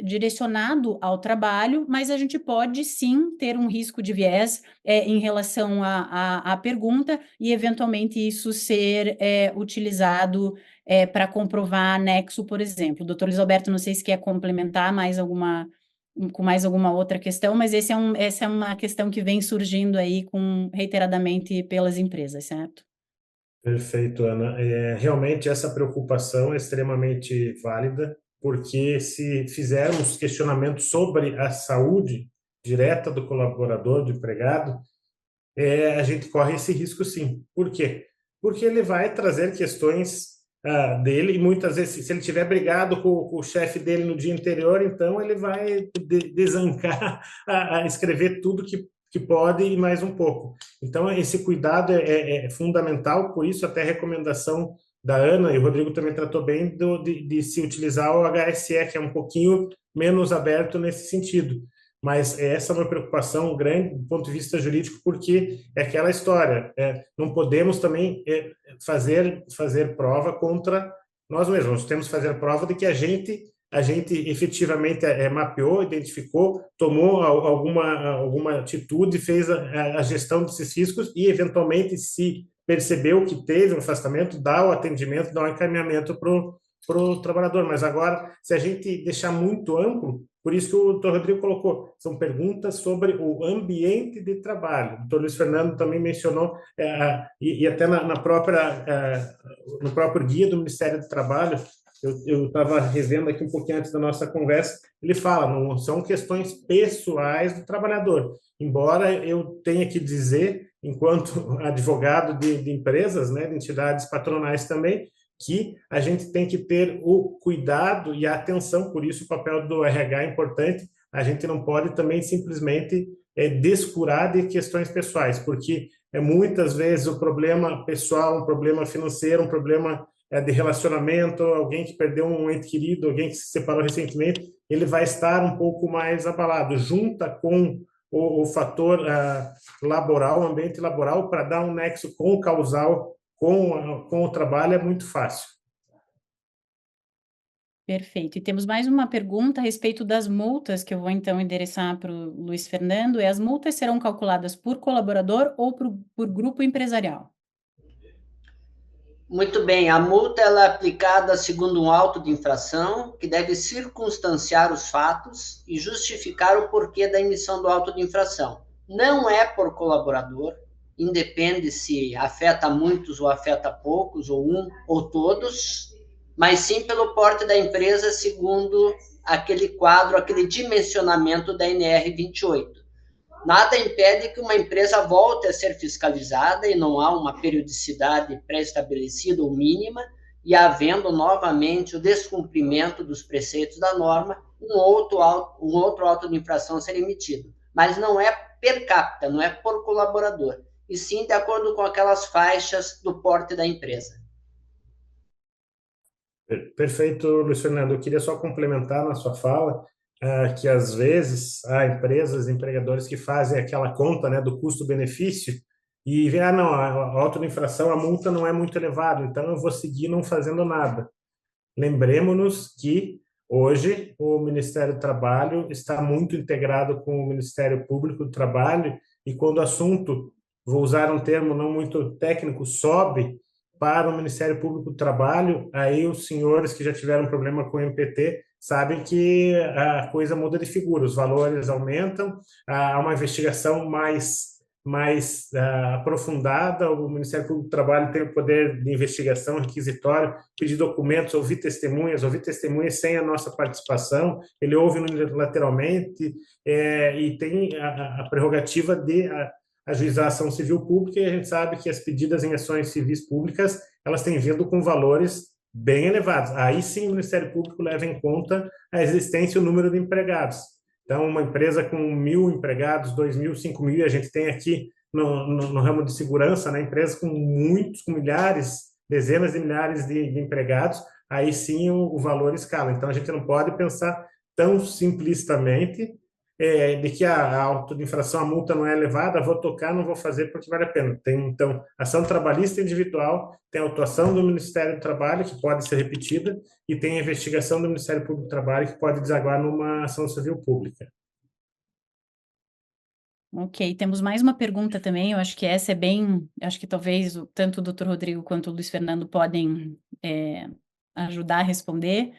[SPEAKER 3] direcionado ao trabalho, mas a gente pode sim ter um risco de viés em relação à pergunta e eventualmente isso ser utilizado para comprovar anexo, por exemplo. Doutor Luiz Alberto, não sei se quer complementar com mais alguma outra questão, mas essa é uma questão que vem surgindo aí reiteradamente pelas empresas, certo?
[SPEAKER 1] Perfeito, Ana. Realmente essa preocupação é extremamente válida, porque se fizermos questionamentos sobre a saúde direta do colaborador, do empregado, a gente corre esse risco sim. Por quê? Porque ele vai trazer questões dele, e muitas vezes, se ele tiver brigado com o chefe dele no dia anterior, então ele vai desancar a escrever tudo que pode e mais um pouco. Então, esse cuidado é fundamental, por isso até a recomendação da Ana, e o Rodrigo também tratou bem, de se utilizar o HSE, que é um pouquinho menos aberto nesse sentido. Mas essa é uma preocupação grande do ponto de vista jurídico, porque é aquela história, não podemos também fazer prova contra nós mesmos, nós temos que fazer prova de que a gente efetivamente mapeou, identificou, tomou alguma atitude, fez a gestão desses riscos e, eventualmente, se percebeu que teve um afastamento, dá o atendimento, dá o encaminhamento para o trabalhador. Mas agora, se a gente deixar muito amplo, por isso que o doutor Rodrigo colocou, são perguntas sobre o ambiente de trabalho. O doutor Luiz Fernando também mencionou, e até no próprio guia do Ministério do Trabalho, eu estava revendo aqui um pouquinho antes da nossa conversa, ele fala, não são questões pessoais do trabalhador. Embora eu tenha que dizer, enquanto advogado de empresas, né, de entidades patronais também, que a gente tem que ter o cuidado e a atenção, por isso o papel do RH é importante, a gente não pode também simplesmente descurar de questões pessoais, porque muitas vezes o problema pessoal, um problema financeiro, um problema de relacionamento, alguém que perdeu um ente querido, alguém que se separou recentemente, ele vai estar um pouco mais abalado, junta com o fator laboral, o ambiente laboral, para dar um nexo com o causal, com o trabalho, é muito fácil.
[SPEAKER 3] Perfeito. E temos mais uma pergunta a respeito das multas, que eu vou então endereçar para o Luiz Fernando. As multas serão calculadas por colaborador ou por grupo empresarial?
[SPEAKER 4] Muito bem, a multa ela é aplicada segundo um auto de infração, que deve circunstanciar os fatos e justificar o porquê da emissão do auto de infração. Não é por colaborador, independe se afeta muitos ou afeta poucos, ou um ou todos, mas sim pelo porte da empresa segundo aquele quadro, aquele dimensionamento da NR 28. Nada impede que uma empresa volte a ser fiscalizada e não há uma periodicidade pré-estabelecida ou mínima, e havendo novamente o descumprimento dos preceitos da norma, um outro auto de infração ser emitido. Mas não é per capita, não é por colaborador, e sim de acordo com aquelas faixas do porte da empresa.
[SPEAKER 1] Perfeito, Luiz Fernando. Eu queria só complementar na sua fala que às vezes há empresas, empregadores que fazem aquela conta, né, do custo-benefício e vê, não, a auto-infração, a multa não é muito elevada, então eu vou seguir não fazendo nada. Lembremos-nos que hoje o Ministério do Trabalho está muito integrado com o Ministério Público do Trabalho e quando o assunto, vou usar um termo não muito técnico, sobe para o Ministério Público do Trabalho, aí os senhores que já tiveram problema com o MPT sabem que a coisa muda de figura, os valores aumentam, há uma investigação mais aprofundada, o Ministério Público do Trabalho tem o poder de investigação, requisitório, pedir documentos, ouvir testemunhas sem a nossa participação, ele ouve unilateralmente e tem a prerrogativa de ajuizar a ação civil pública, e a gente sabe que as pedidas em ações civis públicas, elas têm vindo com valores bem elevados. Aí sim o Ministério Público leva em conta a existência e o número de empregados. Então, uma empresa com 1.000 empregados, 2.000, 5.000, a gente tem aqui no ramo de segurança, né, empresas com milhares, dezenas de milhares de empregados, aí sim o valor escala. Então, a gente não pode pensar tão simplistamente de que a auto de infração, a multa não é elevada, vou tocar, não vou fazer porque vale a pena. Tem, então, ação trabalhista individual, tem a autuação do Ministério do Trabalho, que pode ser repetida, e tem a investigação do Ministério Público do Trabalho, que pode desaguar numa ação civil pública.
[SPEAKER 3] Ok, temos mais uma pergunta também, eu acho que essa é bem, acho que talvez tanto o Dr. Rodrigo quanto o Luiz Fernando podem ajudar a responder.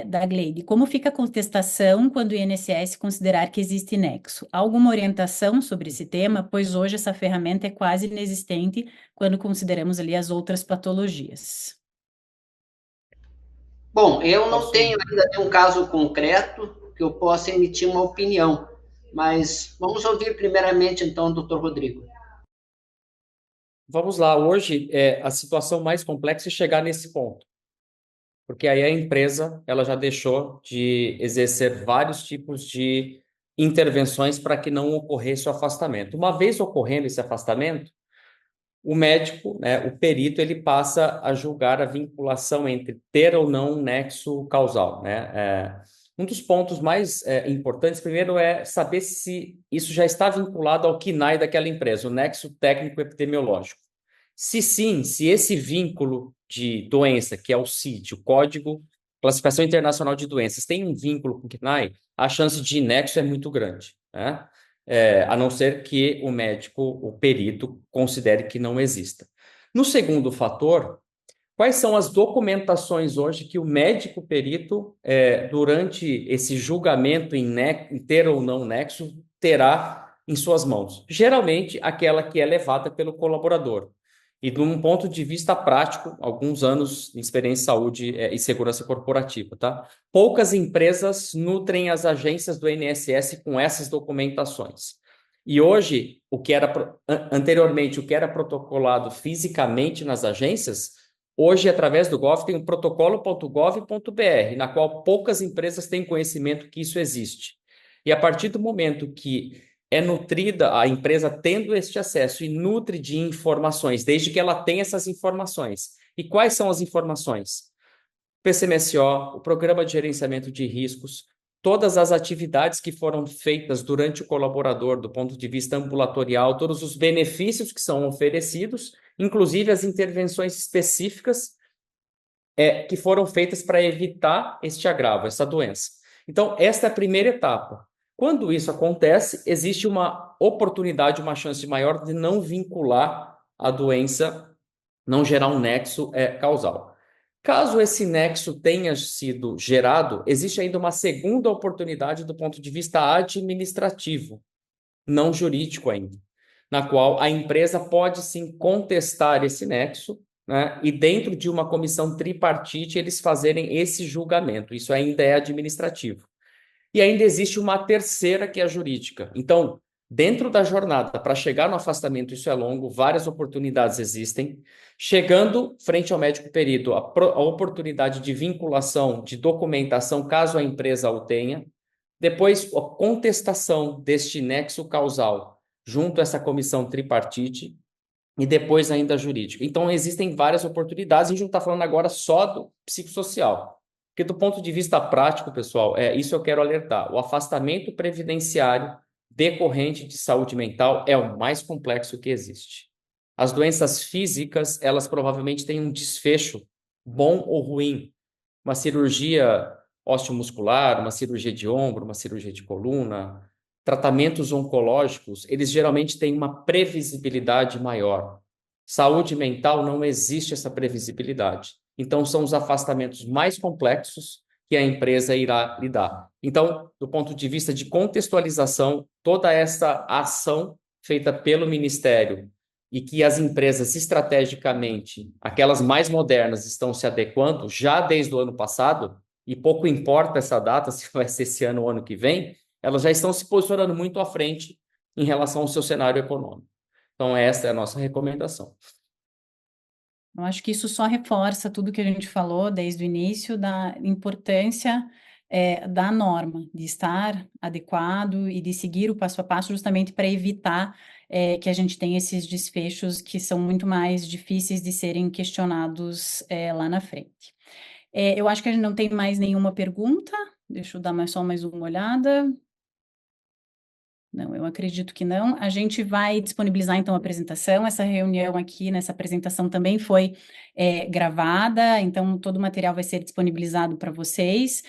[SPEAKER 3] Da Gleide, como fica a contestação quando o INSS considerar que existe nexo? Há alguma orientação sobre esse tema? Pois hoje essa ferramenta é quase inexistente quando consideramos ali as outras patologias.
[SPEAKER 4] Bom, eu não tenho ainda nenhum caso concreto que eu possa emitir uma opinião, mas vamos ouvir primeiramente então o Dr. Rodrigo.
[SPEAKER 5] Vamos lá, hoje a situação mais complexa é chegar nesse ponto. Porque aí a empresa ela já deixou de exercer vários tipos de intervenções para que não ocorresse o afastamento. Uma vez ocorrendo esse afastamento, o médico, né, o perito, ele passa a julgar a vinculação entre ter ou não um nexo causal, né? Um dos pontos mais importantes, primeiro, é saber se isso já está vinculado ao KNAI daquela empresa, o nexo técnico epidemiológico. Se sim, se esse vínculo de doença, que é o CID, o Código Classificação Internacional de Doenças, tem um vínculo com o KNAI, a chance de nexo é muito grande, né? A não ser que o médico, o perito, considere que não exista. No segundo fator, Quais são as documentações hoje que o médico perito, durante esse julgamento em ter ou não nexo, terá em suas mãos? Geralmente, aquela que é levada pelo colaborador. E de um ponto de vista prático, alguns anos de experiência em saúde e segurança corporativa, tá? Poucas empresas nutrem as agências do INSS com essas documentações. E hoje, anteriormente, o que era protocolado fisicamente nas agências, hoje, através do Gov, tem um protocolo.gov.br, na qual poucas empresas têm conhecimento que isso existe. E a partir do momento que é nutrida, a empresa tendo este acesso e nutre de informações, desde que ela tenha essas informações. E quais são as informações? PCMSO, o Programa de Gerenciamento de Riscos, todas as atividades que foram feitas durante o colaborador, do ponto de vista ambulatorial, todos os benefícios que são oferecidos, inclusive as intervenções específicas que foram feitas para evitar este agravo, essa doença. Então, esta é a primeira etapa. Quando isso acontece, existe uma oportunidade, uma chance maior de não vincular a doença, não gerar um nexo causal. Caso esse nexo tenha sido gerado, existe ainda uma segunda oportunidade do ponto de vista administrativo, não jurídico ainda, na qual a empresa pode sim contestar esse nexo, né, e dentro de uma comissão tripartite eles fazerem esse julgamento. Isso ainda é administrativo. E ainda existe uma terceira, que é a jurídica. Então, dentro da jornada, para chegar no afastamento, isso é longo, várias oportunidades existem. Chegando frente ao médico perito, a oportunidade de vinculação, de documentação, caso a empresa o tenha. Depois, a contestação deste nexo causal junto a essa comissão tripartite. E depois ainda a jurídica. Então, existem várias oportunidades. A gente não está falando agora só do psicossocial. Porque do ponto de vista prático, pessoal, isso eu quero alertar. O afastamento previdenciário decorrente de saúde mental é o mais complexo que existe. As doenças físicas, elas provavelmente têm um desfecho bom ou ruim. Uma cirurgia osteomuscular, uma cirurgia de ombro, uma cirurgia de coluna, tratamentos oncológicos, eles geralmente têm uma previsibilidade maior. Saúde mental não existe essa previsibilidade. Então, são os afastamentos mais complexos que a empresa irá lidar. Então, do ponto de vista de contextualização, toda essa ação feita pelo Ministério e que as empresas estrategicamente, aquelas mais modernas, estão se adequando já desde o ano passado, e pouco importa essa data, se vai ser esse ano ou ano que vem, elas já estão se posicionando muito à frente em relação ao seu cenário econômico. Então, essa é a nossa recomendação.
[SPEAKER 3] Eu acho que isso só reforça tudo que a gente falou desde o início da importância da norma, de estar adequado e de seguir o passo a passo justamente para evitar que a gente tenha esses desfechos que são muito mais difíceis de serem questionados lá na frente. Eu acho que a gente não tem mais nenhuma pergunta. Deixa eu dar só mais uma olhada. Não, eu acredito que não. A gente vai disponibilizar, então, a apresentação. Essa reunião aqui, nessa apresentação também foi gravada, então todo o material vai ser disponibilizado para vocês.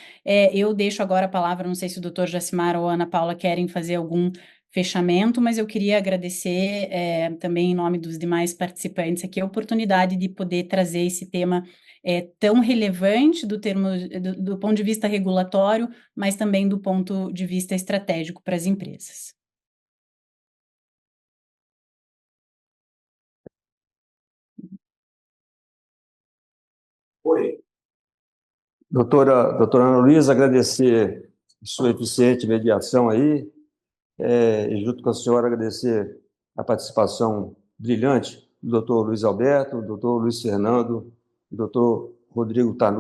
[SPEAKER 3] Eu deixo agora a palavra, não sei se o doutor Jacimar ou a Ana Paula querem fazer algum fechamento, mas eu queria agradecer também em nome dos demais participantes aqui a oportunidade de poder trazer esse tema tão relevante do ponto de vista regulatório, mas também do ponto de vista estratégico para as empresas.
[SPEAKER 7] Oi. Doutora Ana Luísa, agradecer sua eficiente mediação aí, e junto com a senhora agradecer a participação brilhante do doutor Luiz Alberto, do doutor Luiz Fernando e do doutor Rodrigo Tanu.